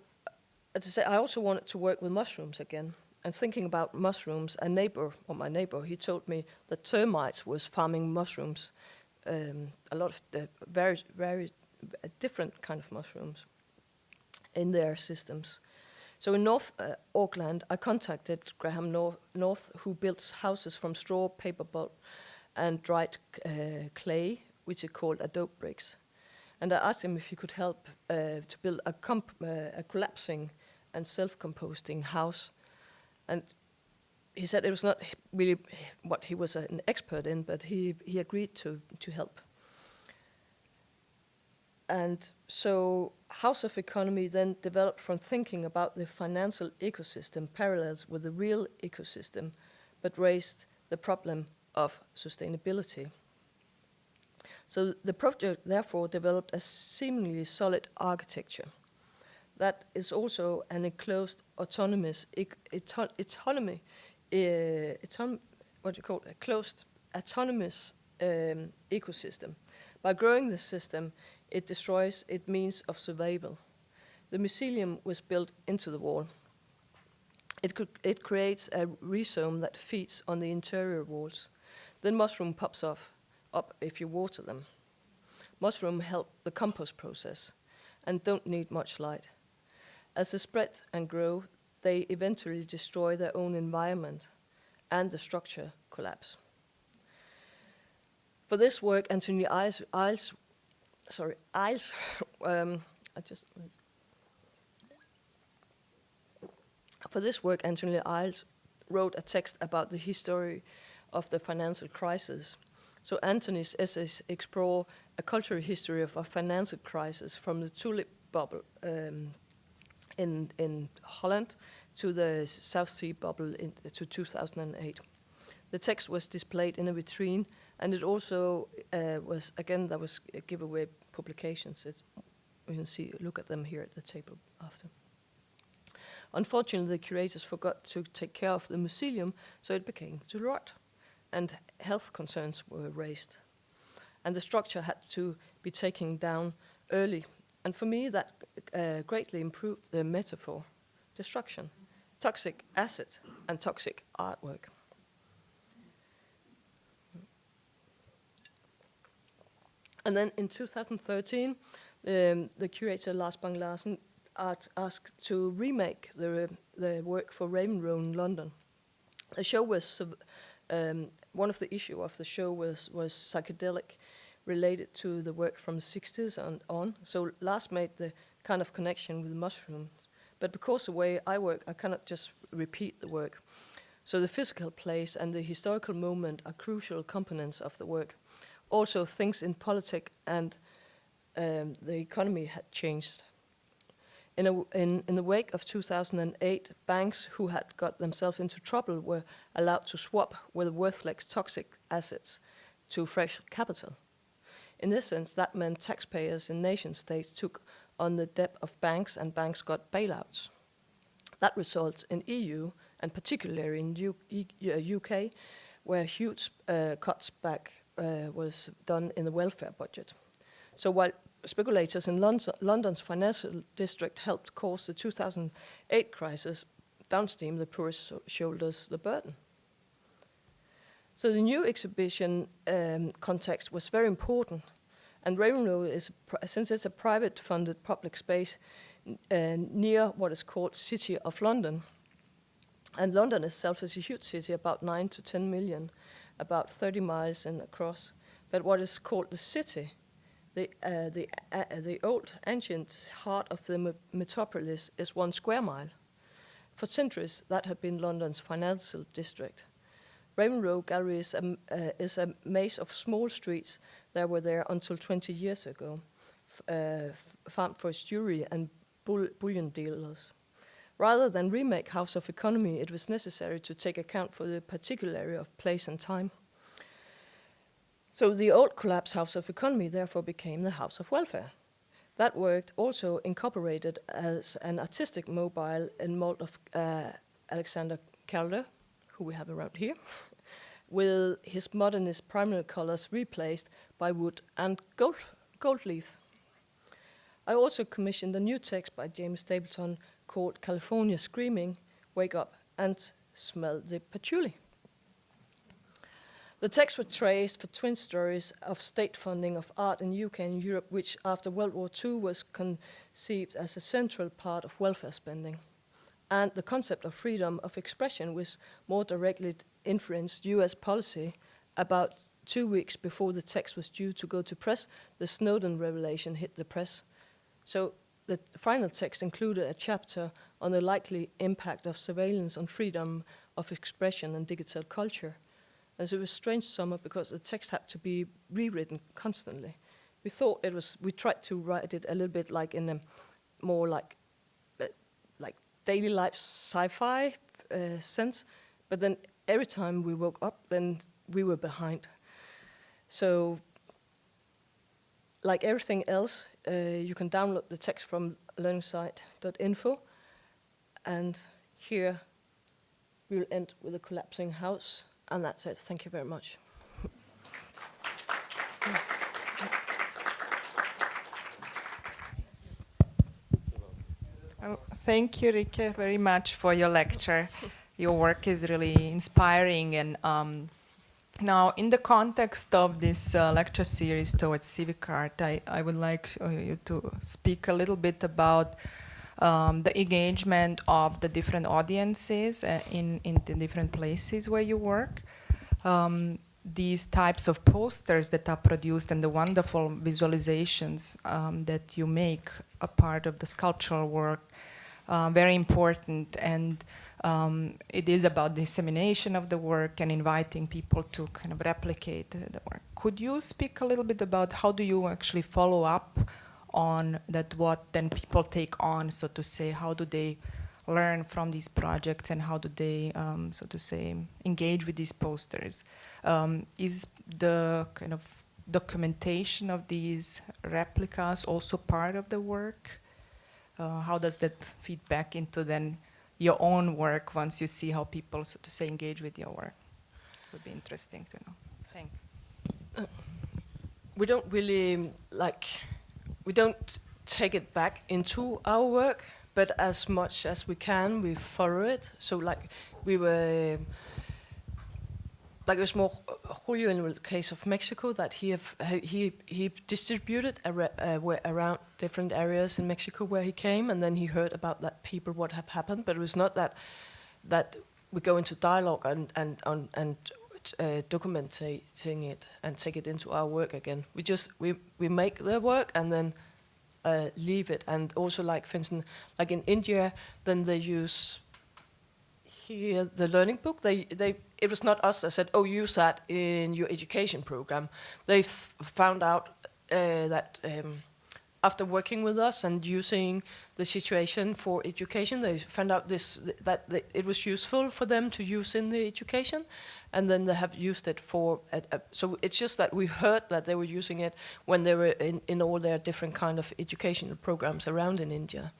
as I say, I also wanted to work with mushrooms again. And thinking about mushrooms, my neighbor, he told me that termites was farming mushrooms, a lot of the very, very different kind of mushrooms in their systems. So in North Auckland, I contacted Graham North, who builds houses from straw, paper pulp, and dried clay, which is called adobe bricks. And I asked him if he could help to build a collapsing and self-composting house. And he said it was not really what he was an expert in, but he agreed to help. And so House of Economy then developed from thinking about the financial ecosystem parallels with the real ecosystem, but raised the problem of sustainability. So the project therefore developed a seemingly solid architecture that is also an enclosed autonomous ecosystem. By growing the system, it destroys its means of survival. The mycelium was built into the wall. It creates a rhizome that feeds on the interior walls. Then mushroom pops up if you water them. Mushroom help the compost process and don't need much light. As they spread and grow, they eventually destroy their own environment and the structure collapse. For this work, Anthony Iles For this work, Anthony Iles wrote a text about the history of the financial crisis. So Anthony's essays explore a cultural history of a financial crisis from the tulip bubble in Holland to the South Sea bubble to 2008. The text was displayed in a vitrine, and it also was, again, there was giveaway publications. You can look at them here at the table after. Unfortunately, the curators forgot to take care of the museum, so it became to rot, and health concerns were raised. And the structure had to be taken down early. And for me, that greatly improved the metaphor: destruction, toxic asset, and toxic artwork. And then in 2013, the curator Lars Bang-Larsen asked to remake the work for Raven Row in London. The show was, one of the issues of the show was psychedelic, related to the work from the 60s and on. So Lars made the kind of connection with mushrooms. But because the way I work, I cannot just repeat the work. So the physical place and the historical moment are crucial components of the work. Also, things in politics and the economy had changed. In the wake of 2008, banks who had got themselves into trouble were allowed to swap with worthless toxic assets to fresh capital. In this sense, that meant taxpayers in nation states took on the debt of banks, and banks got bailouts. That results in EU, and particularly in UK, where huge cuts back was done in the welfare budget. So while speculators in London's financial district helped cause the 2008 crisis, downstream the poorest shoulders the burden. So the new exhibition context was very important, and Raven Row since it's a private-funded public space near what is called City of London, and London itself is a huge city, about 9 to 10 million, about 30 miles across. But what is called the city, the old ancient heart of the metropolis, is 1 square mile. For centuries, that had been London's financial district. Raven Row Gallery is a maze of small streets that were there until 20 years ago, farmed for jewelry and bullion dealers. Rather than remake House of Economy, it was necessary to take account for the particularity of place and time. So the old collapsed House of Economy therefore became the House of Welfare. That work also incorporated as an artistic mobile in mold of Alexander Calder, who we have around here, with his modernist primary colors replaced by wood and gold leaf. I also commissioned a new text by James Stapleton called California Screaming, Wake Up and Smell the Patchouli. The text was traced for twin stories of state funding of art in UK and Europe, which after World War II was conceived as a central part of welfare spending. And the concept of freedom of expression was more directly influenced US policy. About 2 weeks before the text was due to go to press, the Snowden revelation hit the press. So the final text included a chapter on the likely impact of surveillance on freedom of expression and digital culture. And so it was a strange summer because the text had to be rewritten constantly. We tried to write it a little bit like in a more like daily life sci-fi sense, but then every time we woke up, then we were behind. So, like everything else, you can download the text from learningsite.info, and here we will end with a collapsing house, and that's it. Thank you very much. Thank you, Rikkie, very much for your lecture. Your work is really inspiring. And now, in the context of this lecture series towards civic art, I would like you to speak a little bit about the engagement of the different audiences in the different places where you work. These types of posters that are produced and the wonderful visualizations that you make a part of the sculptural work, very important. And It is about dissemination of the work and inviting people to kind of replicate the work. Could you speak a little bit about how do you actually follow up on that, what then people take on, so to say? How do they learn from these projects, and how do they, so to say, engage with these posters? Is the kind of documentation of these replicas also part of the work? How does that feed back into then your own work once you see how people, so to say, engage with your work? So it'd be interesting to know. Thanks. We don't really we don't take it back into our work, but as much as we can, we follow it. So we were, it was more Julio in the case of Mexico, that he distributed around different areas in Mexico where he came, and then he heard about that people what have happened. But it was not that we go into dialogue and documenting it and take it into our work again. We make the work and then leave it. And also, for instance, in India, then they use here the learning book. It was not us that said, "Oh, use that in your education program." They found out that after working with us and using the situation for education, they found out that it was useful for them to use in the education, and then they have used it for. So it's just that we heard that they were using it when they were in all their different kind of educational programs around in India.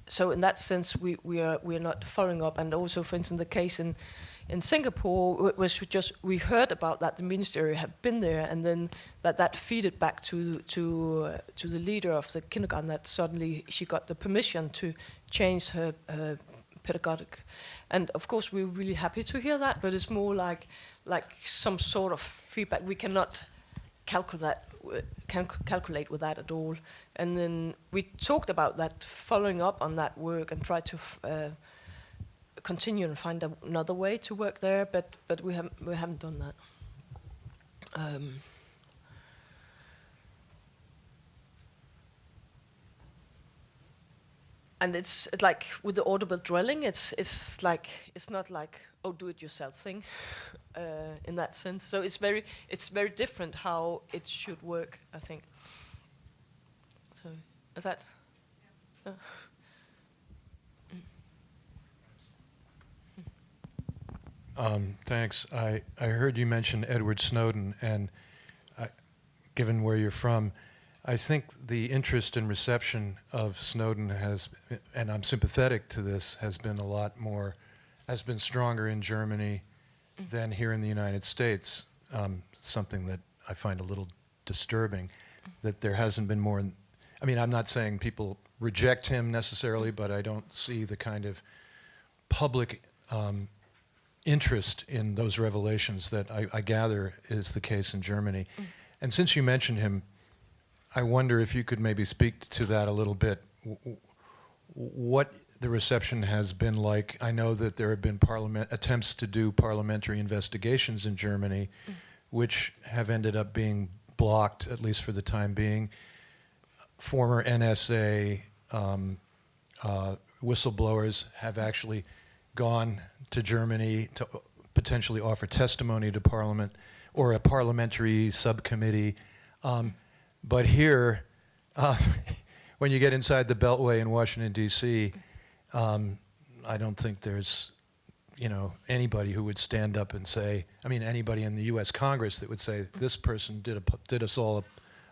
So in that sense, we are not following up. And also, for instance, the case in Singapore was just we heard about that the ministry had been there, and then that feeded back to the leader of the kindergarten, that suddenly she got the permission to change her pedagogic. And of course, we're really happy to hear that, but it's more like some sort of feedback. We cannot calculate with that at all. And then we talked about that, following up on that work and try to continue and find another way to work there, but we haven't done that. And it's like with the audible dwelling, it's not like do it yourself thing in that sense. So it's very different how it should work, I think. So is that? Thanks. I heard you mention Edward Snowden, and given where you're from, I think the interest and reception of Snowden has, and I'm sympathetic to this, has been stronger in Germany than here in the United States. Something that I find a little disturbing, that there hasn't been more. I mean, I'm not saying people reject him necessarily, but I don't see the kind of public interest in those revelations that I gather is the case in Germany. And since you mentioned him, I wonder if you could maybe speak to that a little bit. What the reception has been like. I know that there have been attempts to do parliamentary investigations in Germany, which have ended up being blocked, at least for the time being. Former NSA whistleblowers have actually gone to Germany to potentially offer testimony to Parliament or a parliamentary subcommittee. But here, when you get inside the Beltway in Washington, D.C., I don't think there's, anybody who would stand up and say, anybody in the U.S. Congress that would say, this person did us all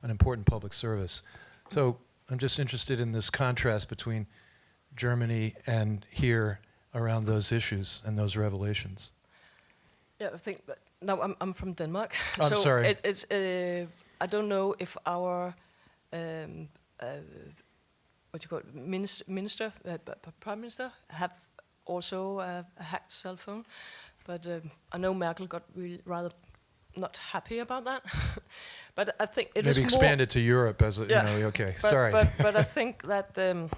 an important public service. So I'm just interested in this contrast between Germany and here around those issues and those revelations. Yeah, I think that, no, I'm from Denmark. I'm so sorry. It's I don't know if our minister, prime minister, have also a hacked cell phone, but I know Merkel got rather not happy about that. But I think it maybe was expand more it to Europe as a, okay. Sorry. But I think that the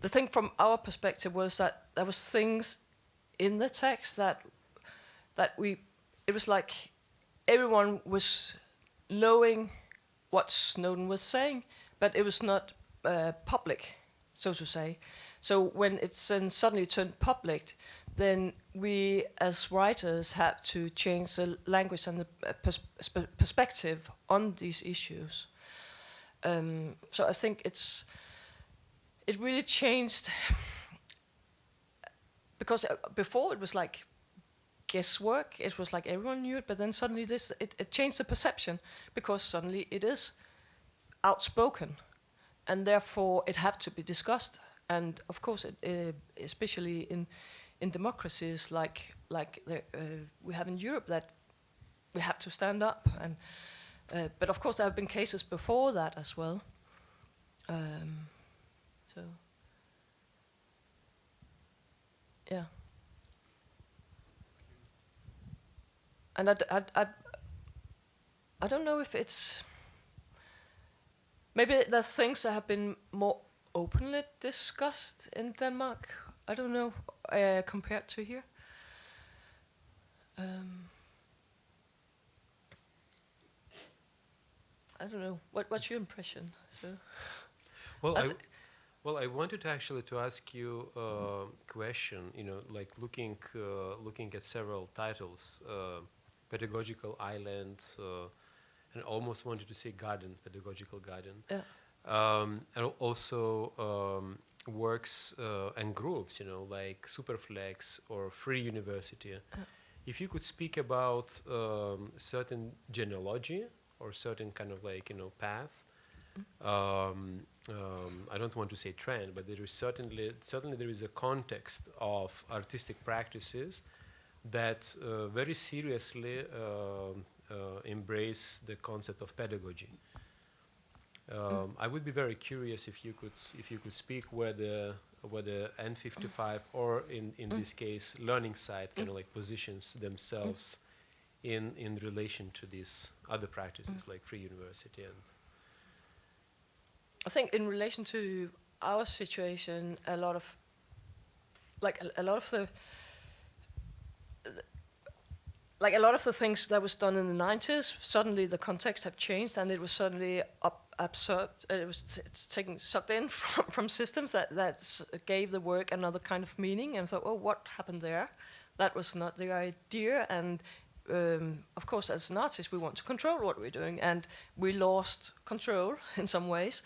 thing from our perspective was that there was things in the text that it was like everyone was knowing what Snowden was saying, but it was not public, so to say. So when it's then suddenly turned public, then we as writers have to change the language and the perspective on these issues. So I think it really changed, because before it was like guesswork. It was like everyone knew it, but then suddenly it changed the perception, because suddenly it is outspoken, and therefore it had to be discussed. And of course, especially in democracies like we have in Europe, that we have to stand up. And but of course, there have been cases before that as well. So yeah. And I don't know if it's, maybe there's things that have been more openly discussed in Denmark. I don't know, compared to here. I don't know. What's your impression? So Well, I wanted actually to ask you a question. Like looking at several titles. Pedagogical island, and almost wanted to say garden, pedagogical garden. Yeah. And also works and groups, like Superflex or Free University. If you could speak about certain genealogy or certain kind of like, path, I don't want to say trend, but there is certainly there is a context of artistic practices that very seriously embrace the concept of pedagogy. I would be very curious if you could speak whether N55 or in this case learning side kind of like positions themselves in relation to these other practices like Free University. And I think in relation to our situation, a lot of the things that was done in the 90s, suddenly the context have changed, and it was suddenly absorbed. It's taken sucked in from systems that gave the work another kind of meaning. And thought, oh, what happened there? That was not the idea. And of course, as an artist, we want to control what we're doing, and we lost control in some ways.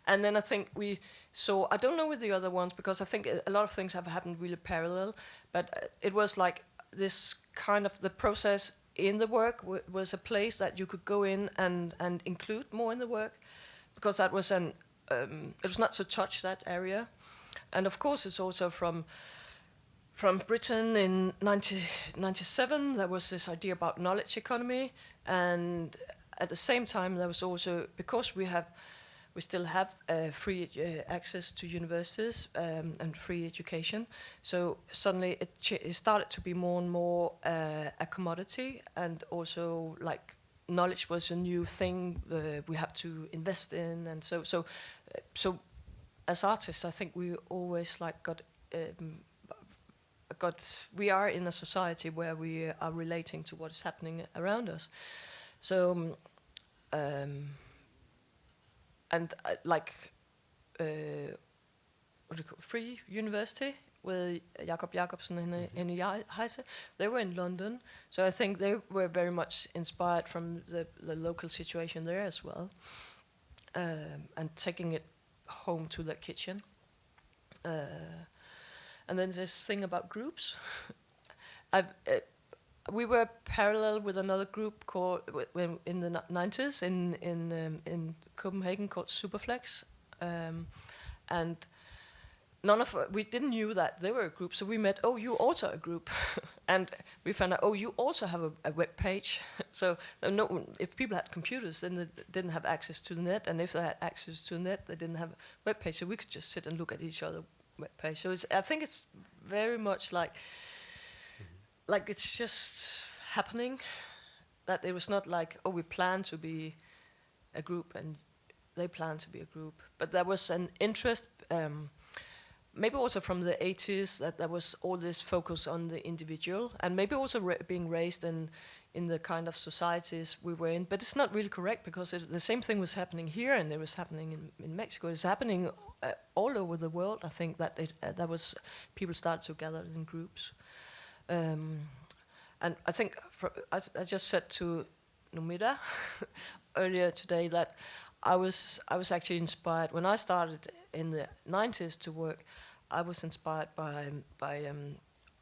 And then I think we saw, I don't know with the other ones, because I think a lot of things have happened really parallel, but it was like this kind of the process in the work was a place that you could go in and include more in the work, because that was it was not to touch that area. And of course, it's also from Britain in 1997, there was this idea about knowledge economy, and at the same time there was also, because we still have free access to universities and free education, so suddenly it started to be more and more a commodity, and also like knowledge was a new thing we have to invest in. And so as artists, I think we always like we are in a society where we are relating to what's happening around us. So, Free University with Jacob Jacobsen and Henny Heise, they were in London. So I think they were very much inspired from the local situation there as well, and taking it home to their kitchen. And then this thing about groups. We were parallel with another group called in the 90s in Copenhagen called Superflex, and we didn't knew that they were a group. So we met. Oh, you also a group, and we found out. Oh, you also have a web page. So if people had computers, then they didn't have access to the net, and if they had access to the net, they didn't have a web page. So we could just sit and look at each other web page. So I think it's very much like it's just happening. That it was not like, oh, we plan to be a group and they plan to be a group, but there was an interest maybe also from the 80s that there was all this focus on the individual, and maybe also being raised in the kind of societies we were in. But it's not really correct, because the same thing was happening here, and it was happening in Mexico. It's happening all over the world. I think that that was people started to gather in groups, and I think I just said to Numida earlier today that I was actually inspired when I started in the 90s to work. I was inspired by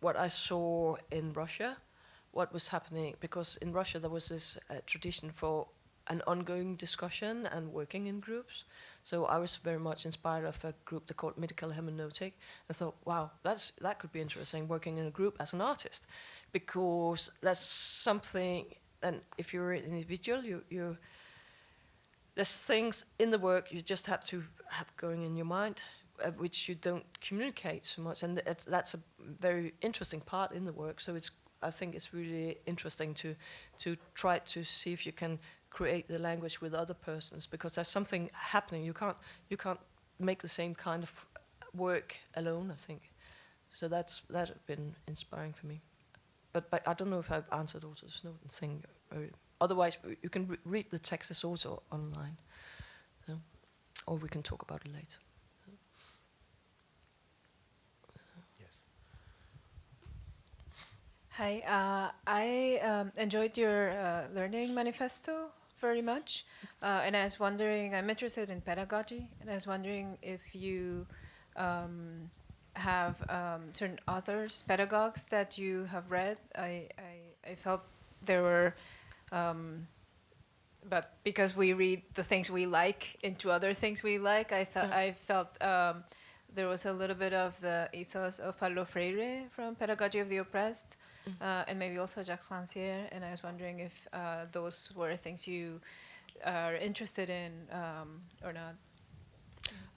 what I saw in Russia, what was happening, because in Russia there was this tradition for an ongoing discussion and working in groups. So I was very much inspired of a group they called Medical Hermeneutic. I thought, wow, that could be interesting, working in a group as an artist, because that's something. And if you're an individual, there's things in the work you just have to have going in your mind, which you don't communicate so much, and that's a very interesting part in the work. So I think it's really interesting to try to see if you can create the language with other persons, because there's something happening. You can't make the same kind of work alone, I think. So that has been inspiring for me. But I don't know if I've answered also the Snowden thing. Otherwise, you can read the text. It's also online, so, or we can talk about it later. Yes. Hi, I enjoyed your learning manifesto very much, and I was wondering, I'm interested in pedagogy, and I was wondering if you have certain authors, pedagogues that you have read. I felt there were, but because we read the things we like into other things we like, I felt there was a little bit of the ethos of Paulo Freire from Pedagogy of the Oppressed, and maybe also Jacques Rancière, and I was wondering if those were things you are interested in or not.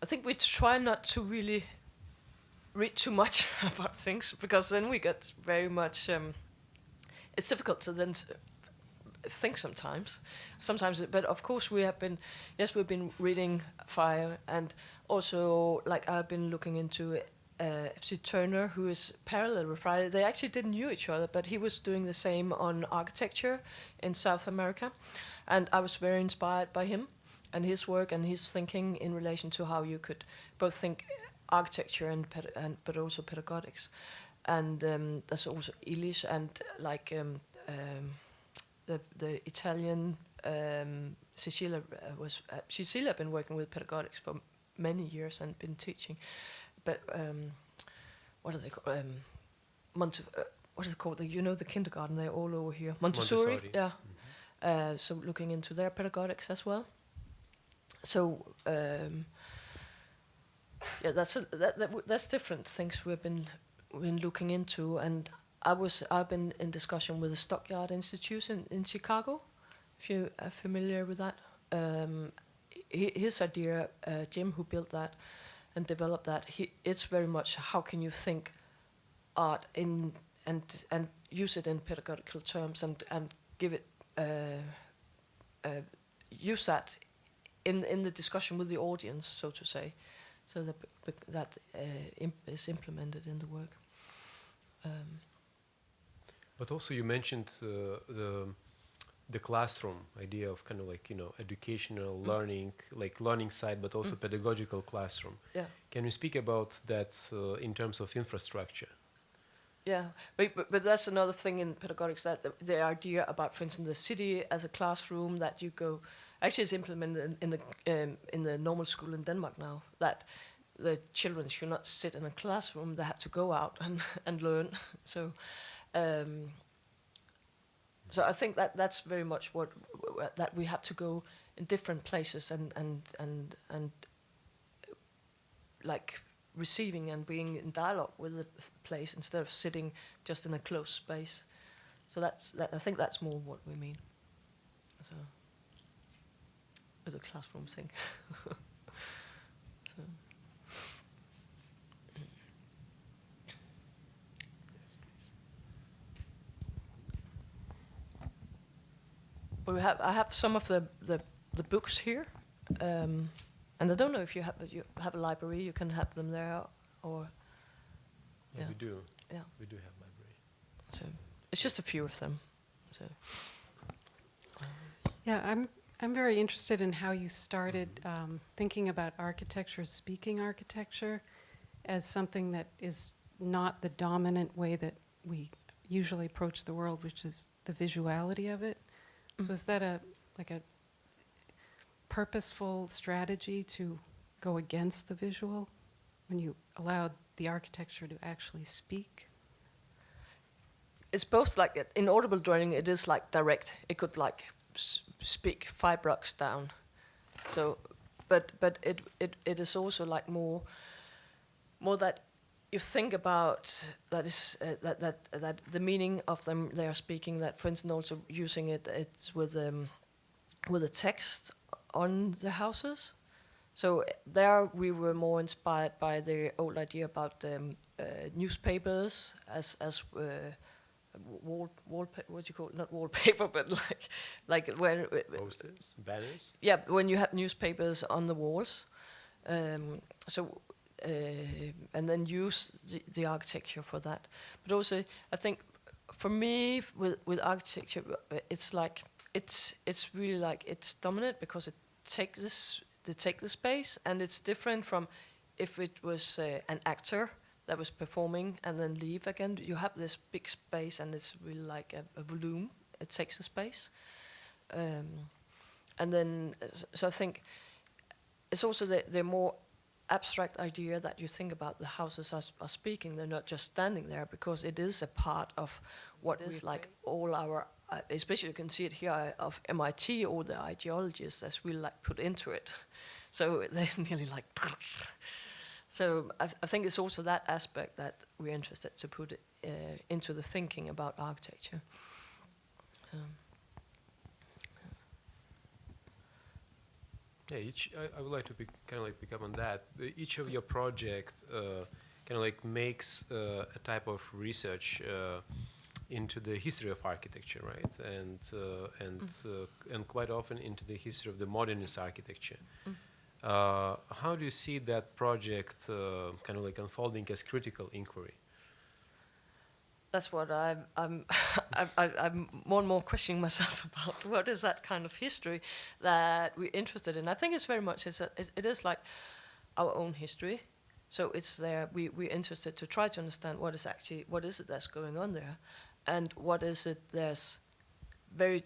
I think we try not to really read too much about things, because then we get very much. It's difficult to then think sometimes. But of course we've been reading Fire, and also like I've been looking into F.C. Turner, who is parallel with Friday. They actually didn't know each other, but he was doing the same on architecture in South America, and I was very inspired by him and his work and his thinking in relation to how you could both think architecture and but also pedagogics, and that's also Illich, and like the Italian Cecilia Cecilia had been working with pedagogics for many years and been teaching, but what are they called? What is it called? You know, the kindergarten, they're all over here. Montessori. Yeah. Mm-hmm. So looking into their pedagogics as well. So yeah, that's different things we've been looking into, and I've been in discussion with the Stockyard Institute in Chicago, if you are familiar with that. His idea, Jim, who built that and developed that, it's very much how can you think art in and use it in pedagogical terms and give it use that in the discussion with the audience, so to say, so that is implemented in the work. But also you mentioned the classroom idea of kind of like, you know, educational learning, like learning side, but also pedagogical classroom. Yeah. Can you speak about that in terms of infrastructure? Yeah, but that's another thing in pedagogics, that the idea about, for instance, the city as a classroom that you go. Actually, it's implemented in the normal school in Denmark now, that the children should not sit in a classroom; they have to go out and learn. So, so I think that's very much what that we have to go in different places and like receiving and being in dialogue with the place instead of sitting just in a closed space. So I think that's more what we mean. So. With the classroom thing. So. But I have some of the books here, and I don't know if you have a library. You can have them there or Yeah, Yeah. we do. yeah. We do have library. So it's just a few of them. So Yeah, I'm very interested in how you started thinking about architecture, speaking architecture, as something that is not the dominant way that we usually approach the world, which is the visuality of it. So is that a purposeful strategy to go against the visual when you allowed the architecture to actually speak? it's both like in audible drawing. It is like direct. It could like speak 5 blocks down. So, but it is also like more that you think about that is that the meaning of them they are speaking. That, for instance, also using it's with a text on the houses. So there we were more inspired by the old idea about newspapers as wallpaper. What do you call it? Not wallpaper, but like when Posters, banners. yeah, when you have newspapers on the walls. And then use the architecture for that. But also, I think for me with architecture, it's like it's really like it's dominant because it takes the space, and it's different from if it was an actor that was performing and then leave again. You have this big space, and it's really like a volume. It takes the space, and then so I think it's also the more abstract idea that you think about the houses are speaking. They're not just standing there, because it is a part of what is like all our, especially you can see it here of MIT, all the ideologies that's really like put into it. So they're nearly like. So I think it's also that aspect that we're interested to put it, into the thinking about architecture. So. Yeah, I would like to kind of like pick up on that. Each of your project kind of like makes a type of research into the history of architecture, right? And quite often into the history of the modernist architecture. How do you see that project kind of like unfolding as critical inquiry? That's what I'm more and more questioning myself about. What is that kind of history that we're interested in? I think it's very much it is like our own history. So it's there. We're interested to try to understand what is it that's going on there, and what is it that's very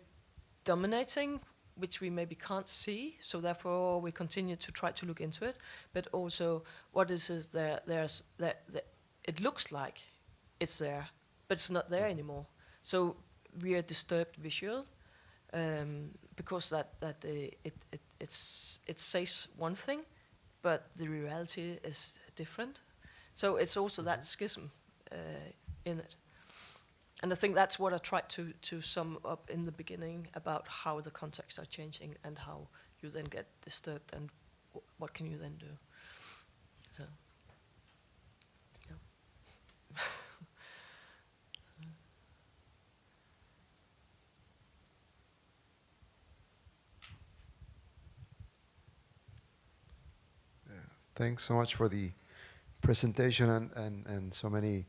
dominating, which we maybe can't see. So therefore we continue to try to look into it. But also what is it there's that it looks like it's there, but it's not there anymore. So we are disturbed visual, because it says one thing, but the reality is different. So it's also that schism in it. And I think that's what I tried to sum up in the beginning about how the contexts are changing and how you then get disturbed and what can you then do. So, yeah. Thanks so much for the presentation and so many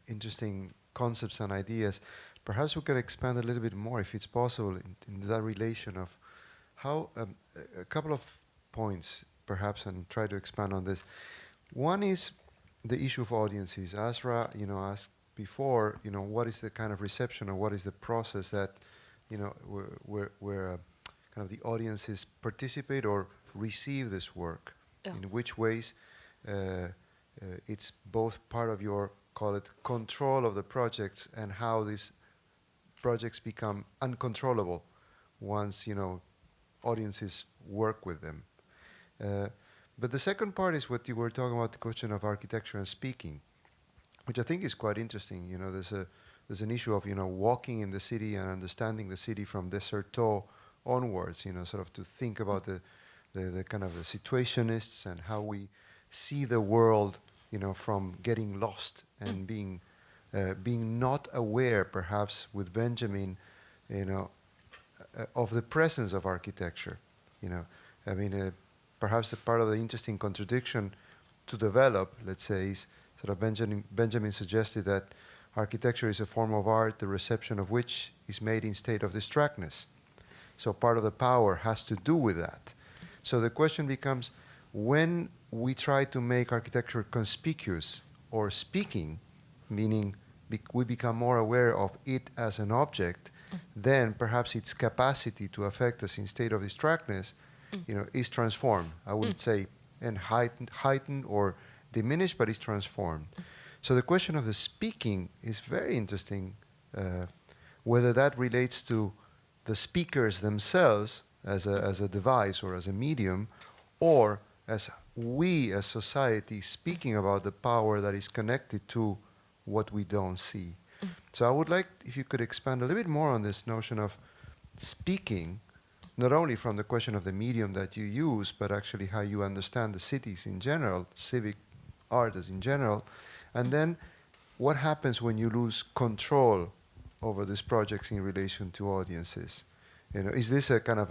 interesting concepts and ideas. Perhaps we could expand a little bit more, if it's possible, in that relation of how a couple of points, perhaps, and try to expand on this. One is the issue of audiences. Asra, asked before, what is the kind of reception, or what is the process that, where kind of the audiences participate or receive this work. Yeah. In which ways it's both part of your, call it, control of the projects, and how these projects become uncontrollable once, audiences work with them. But the second part is what you were talking about, the question of architecture and speaking, which I think is quite interesting. There's an issue of, walking in the city and understanding the city from Desserteau onwards, sort of to think about the kind of the situationists and how we see the world, from getting lost and being not aware, perhaps with Benjamin, of the presence of architecture. Perhaps a part of the interesting contradiction to develop, let's say, is sort of Benjamin suggested that architecture is a form of art, the reception of which is made in state of distractness. So part of the power has to do with that. So the question becomes, when we try to make architecture conspicuous or speaking, meaning we become more aware of it as an object, then perhaps its capacity to affect us in state of distractness, is transformed. I wouldn't say and heightened or diminished, but is transformed. So the question of the speaking is very interesting, whether that relates to the speakers themselves as a device or as a medium, or as we as society speaking about the power that is connected to what we don't see. So I would like if you could expand a little bit more on this notion of speaking, not only from the question of the medium that you use, but actually how you understand the cities in general, civic art as in general, and then what happens when you lose control over these projects in relation to audiences? Is this a kind of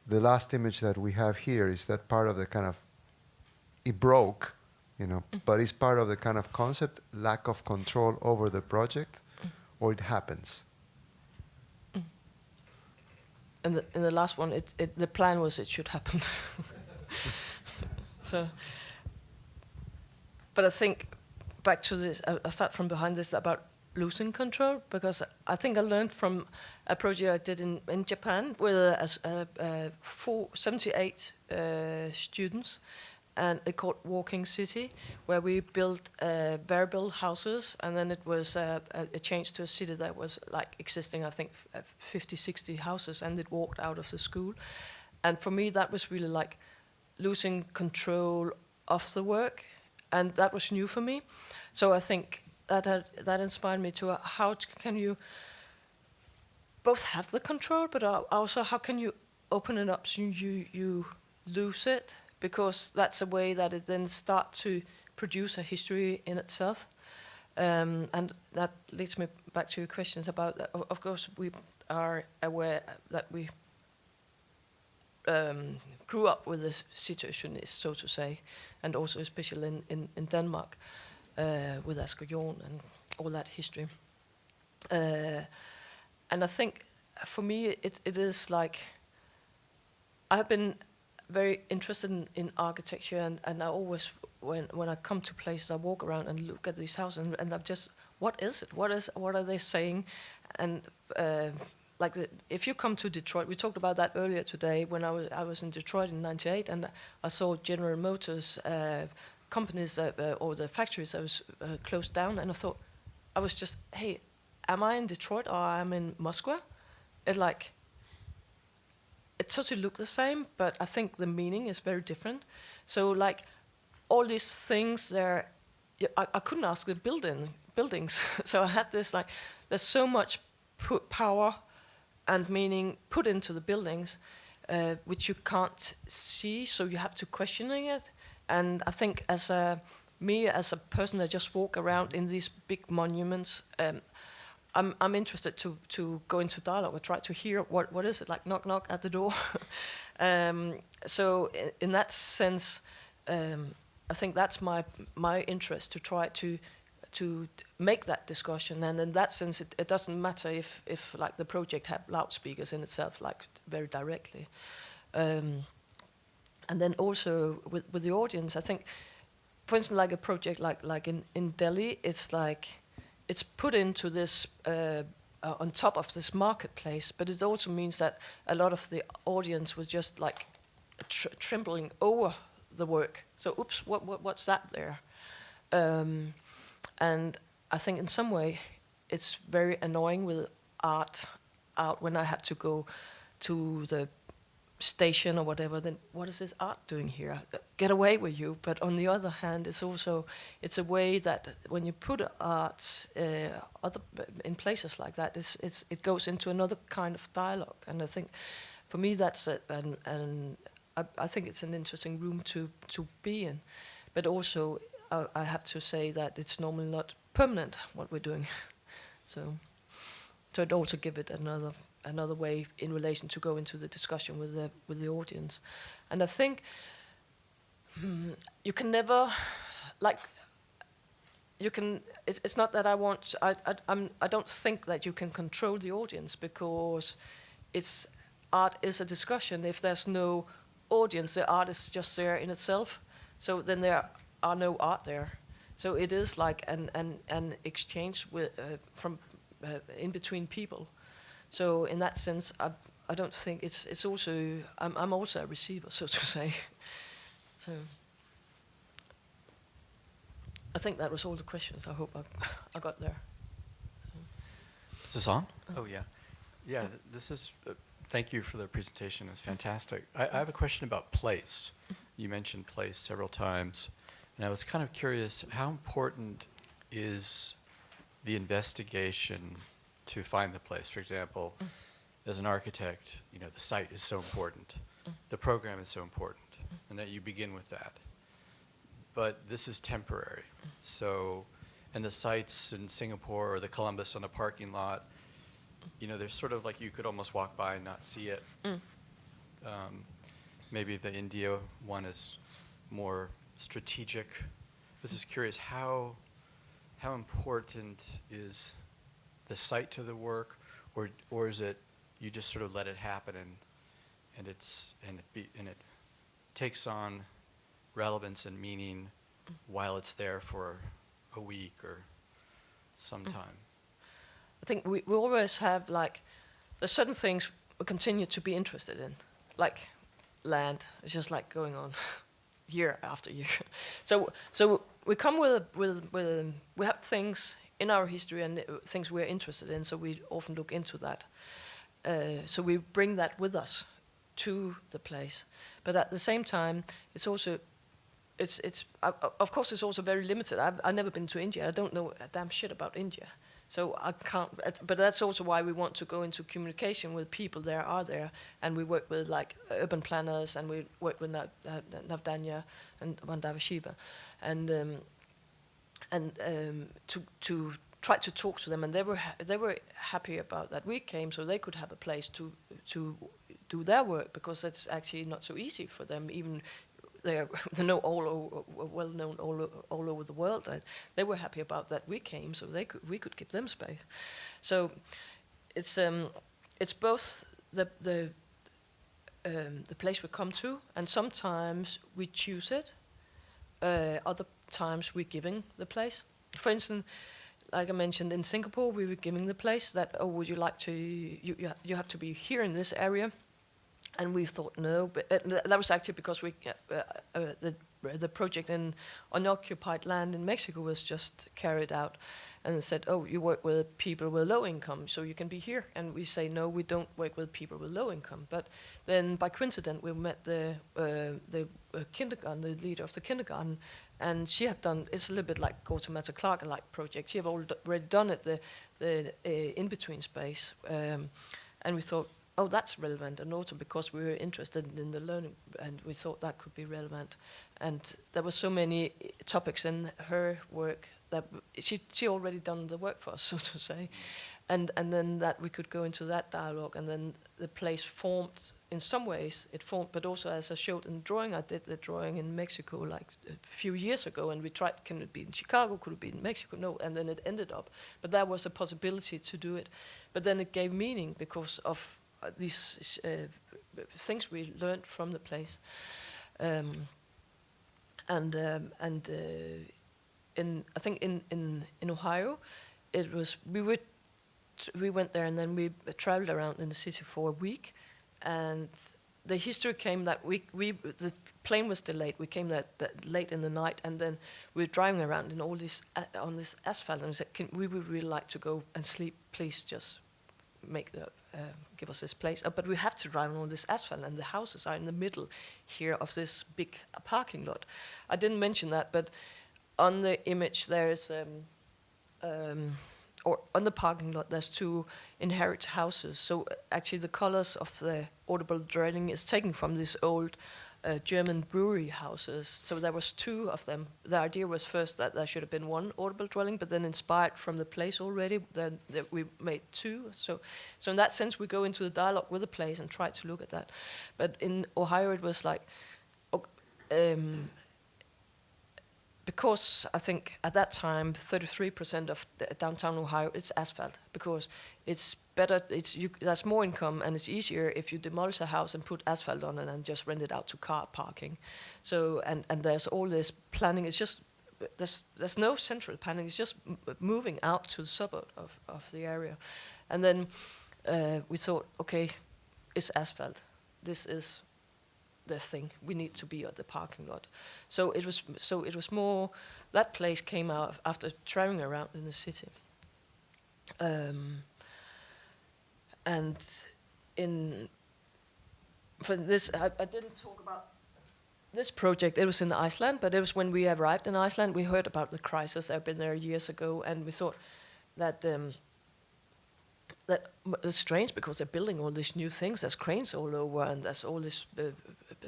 the last image that we have here, is that part of the kind of, it broke, but it's part of the kind of concept, lack of control over the project, or it happens? And in the last one, the plan was it should happen. So, but I think back to this, I start from behind this about losing control, because I think I learned from a project I did in Japan with 78 students, and they called Walking City, where we built variable houses, and then it was a change to a city that was like existing, I think, 50, 60 houses, and it walked out of the school. And for me, that was really like losing control of the work, and that was new for me. So I think that inspired me to how can you both have the control, but also how can you open it up so you lose it, because that's a way that it then starts to produce a history in itself. And that leads me back to your questions about, of course, we are aware that we grew up with this situationist, so to say, and also especially in Denmark, with Asger Jorn and all that history. And I think for me it is like, I have been very interested in architecture, and I always, when I come to places, I walk around and look at these houses, and I'm just, what is it? What are they saying? And if you come to Detroit, we talked about that earlier today, when I was in Detroit in '98, and I saw General Motors companies or the factories that was closed down, and I thought, I was just, hey, am I in Detroit or am I in Moscow? It totally looked the same, but I think the meaning is very different. So like all these things there, I couldn't ask the buildings. So I had this like, there's so much power and meaning put into the buildings, which you can't see, so you have to questioning it. And I think as a person that just walk around in these big monuments, I'm interested to go into dialogue or try to hear what is it, like knock knock at the door. So in that sense, I think that's my interest, to try to make that discussion. And in that sense, it doesn't matter if like the project have loudspeakers in itself, like very directly. And then also with the audience, I think, for instance, like a project like in Delhi, it's like, it's put into this, on top of this marketplace, but it also means that a lot of the audience was just like trembling over the work. So, oops, what's that there? And I think in some way, it's very annoying with art out when I have to go to the station or whatever, then what is this art doing here? Get away with you. But on the other hand, it's a way that when you put art in places like that, it goes into another kind of dialogue. And I think for me that's and I think it's an interesting room to be in. But also I have to say that it's normally not permanent what we're doing. So it also give it another way in relation to go into the discussion with the audience. And I think you can never, like, you can. It's not that I want. I don't think that you can control the audience, because art is a discussion. If there's no audience, the art is just there in itself. So then there are no art there. So it is like an exchange with from in between people. So in that sense, I don't think it's also. I'm also a receiver, so to say. So I think that was all the questions. I hope I got there. Is this on? Oh, yeah. Yeah, this is, thank you for the presentation. It's fantastic. I have a question about place. You mentioned place several times, and I was kind of curious, how important is the investigation to find the place? For example, as an architect, you know, the site is so important. The program is so important, and that you begin with that. But this is temporary. So, and the sites in Singapore or the Columbus on the parking lot, you know, they're sort of like you could almost walk by and not see it. Maybe the India one is more strategic. I was just curious, how important is the site to the work, or is it you just sort of let it happen and it takes on relevance and meaning while it's there for a week or some time? I think we always have, like, there's certain things we continue to be interested in, like land. It's just like going on year after year. So we come with we have things in our history and things we're interested in. So we often look into that. So we bring that with us to the place. But at the same time, it's also of course it's also very limited. I've never been to India. I don't know a damn shit about India. So I can't, but that's also why we want to go into communication with people there, and we work with like urban planners, and we work with Navdanya and Vandava Shiva, and to try to talk to them, and they were happy about that we came, so they could have a place to do their work, because it's actually not so easy for them. Even they're well known all over the world. They were happy about that we came, so we could give them space. So it's both the place we come to, and sometimes we choose it. Other times we're giving the place. For instance, like I mentioned, in Singapore, we were giving the place that, would you like to? You have to be here in this area. And we thought no, but that was actually because the project in unoccupied land in Mexico was just carried out, and they said, oh, you work with people with low income, so you can be here. And we say, no, we don't work with people with low income. But then by coincidence, we met the kindergarten, the leader of the kindergarten, and she had done, it's a little bit like Gautamata Clark-like project. She had already done it, the in-between space. And we thought, oh, that's relevant, and also because we were interested in the learning, and we thought that could be relevant. And there were so many topics in her work that she already done the work for us, so to say. And then that we could go into that dialogue, and then the place formed, in some ways it formed, but also as I showed in the drawing, I did the drawing in Mexico like a few years ago, and we tried, can it be in Chicago, could it be in Mexico? No, and then it ended up. But there was a possibility to do it. But then it gave meaning because of these things we learned from the place, in I think in Ohio, it was we went there, and then we traveled around in the city for a week, and the history came that the plane was delayed. We came that late in the night, and then we were driving around in all this on this asphalt, and we said, we would really like to go and sleep. Please just give us this place. But we have to drive on this asphalt, and the houses are in the middle here of this big parking lot. I didn't mention that, but on the image there's, or on the parking lot, there's two inherit houses. So actually the colors of the audible dwelling is taken from these old German brewery houses. So there was two of them. The idea was first that there should have been one audible dwelling, but then inspired from the place already, then we made two. So in that sense, we go into the dialogue with the place and try to look at that. But in Ohio, it was like, because I think at that time 33% of downtown Ohio it's asphalt, because it's better. There's more income and it's easier if you demolish a house and put asphalt on it and just rent it out to car parking. So and there's all this planning. It's just there's no central planning. It's just moving out to the suburb of the area, and then we thought, okay, it's asphalt. This is the thing. We need to be at the parking lot. So it was more, that place came out after traveling around in the city. And for this, I didn't talk about this project. It was in Iceland, but it was when we arrived in Iceland, we heard about the crisis. I've been there years ago, and we thought that it's strange because they're building all these new things. There's cranes all over, and there's all these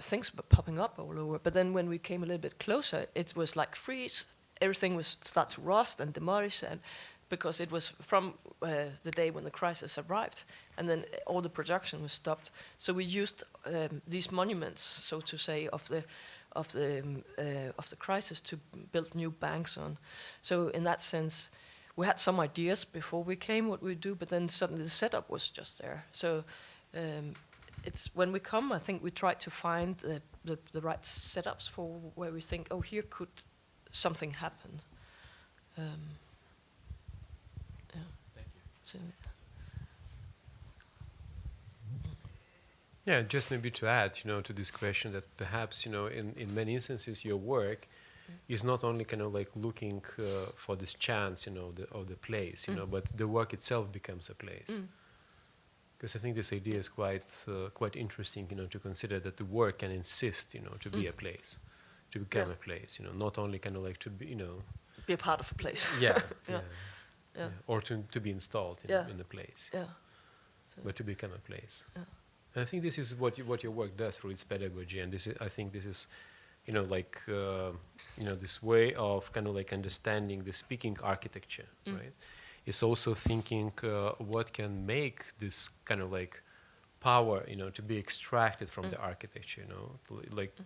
things popping up all over. But then when we came a little bit closer, it was like freeze. Everything was start to rust and demolish, and because it was from the day when the crisis arrived, and then all the production was stopped. So we used these monuments, so to say, of the crisis to build new banks on. So in that sense, we had some ideas before we came what we'd do, but then suddenly the setup was just there. So it's when we come, I think we try to find the right setups for where we think, oh, here could something happen. Yeah. Thank you. So, Yeah, just maybe to add, to this question, that perhaps, in many instances, your work is not only kind of like looking for this chance, of the place, but the work itself becomes a place. Because I think this idea is quite interesting, to consider that the work can insist, to be a place, to become a place, not only kind of like to be, be a part of a place. Yeah, Yeah. yeah. Or to be installed in the place, Yeah. but to become a place. Yeah. And I think this is what your work does through its pedagogy, and I think this is, this way of kind of like understanding the speaking architecture, right? It's also thinking what can make this kind of like power, to be extracted from the architecture,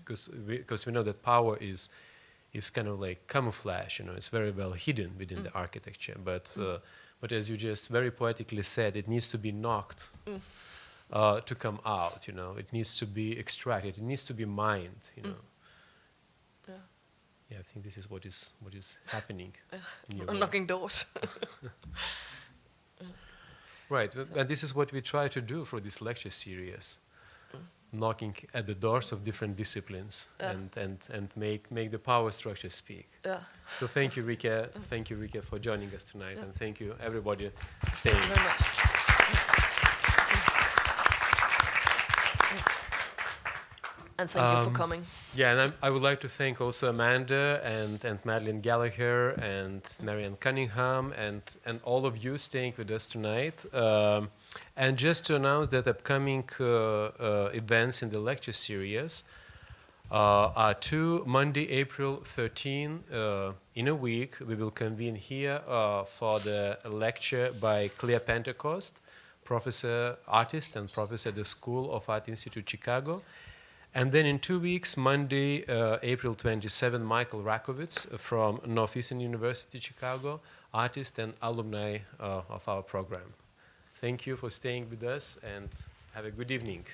because we know that power is kind of like camouflage, it's very well hidden within the architecture, but as you just very poetically said, it needs to be knocked to come out, it needs to be extracted, it needs to be mined, Yeah, I think this is what is happening. In your work. Knocking doors. Right, and this is what we try to do for this lecture series, knocking at the doors of different disciplines and make the power structure speak. Yeah. So thank you, Rikkie. Thank you, Rikkie, for joining us tonight, and thank you, everybody, staying. Thank you very much. And thank you for coming. Yeah, and I would like to thank also Amanda and Madeline Gallagher and Marianne Cunningham and all of you staying with us tonight. And just to announce that upcoming events in the lecture series are two. Monday, April 13, in a week, we will convene here for the lecture by Clea Pentecost, professor, artist, and professor at the School of Art Institute, Chicago. And then in 2 weeks, Monday, April 27, Michael Rakovitz from Northeastern University, Chicago, artist and alumni of our program. Thank you for staying with us, and have a good evening.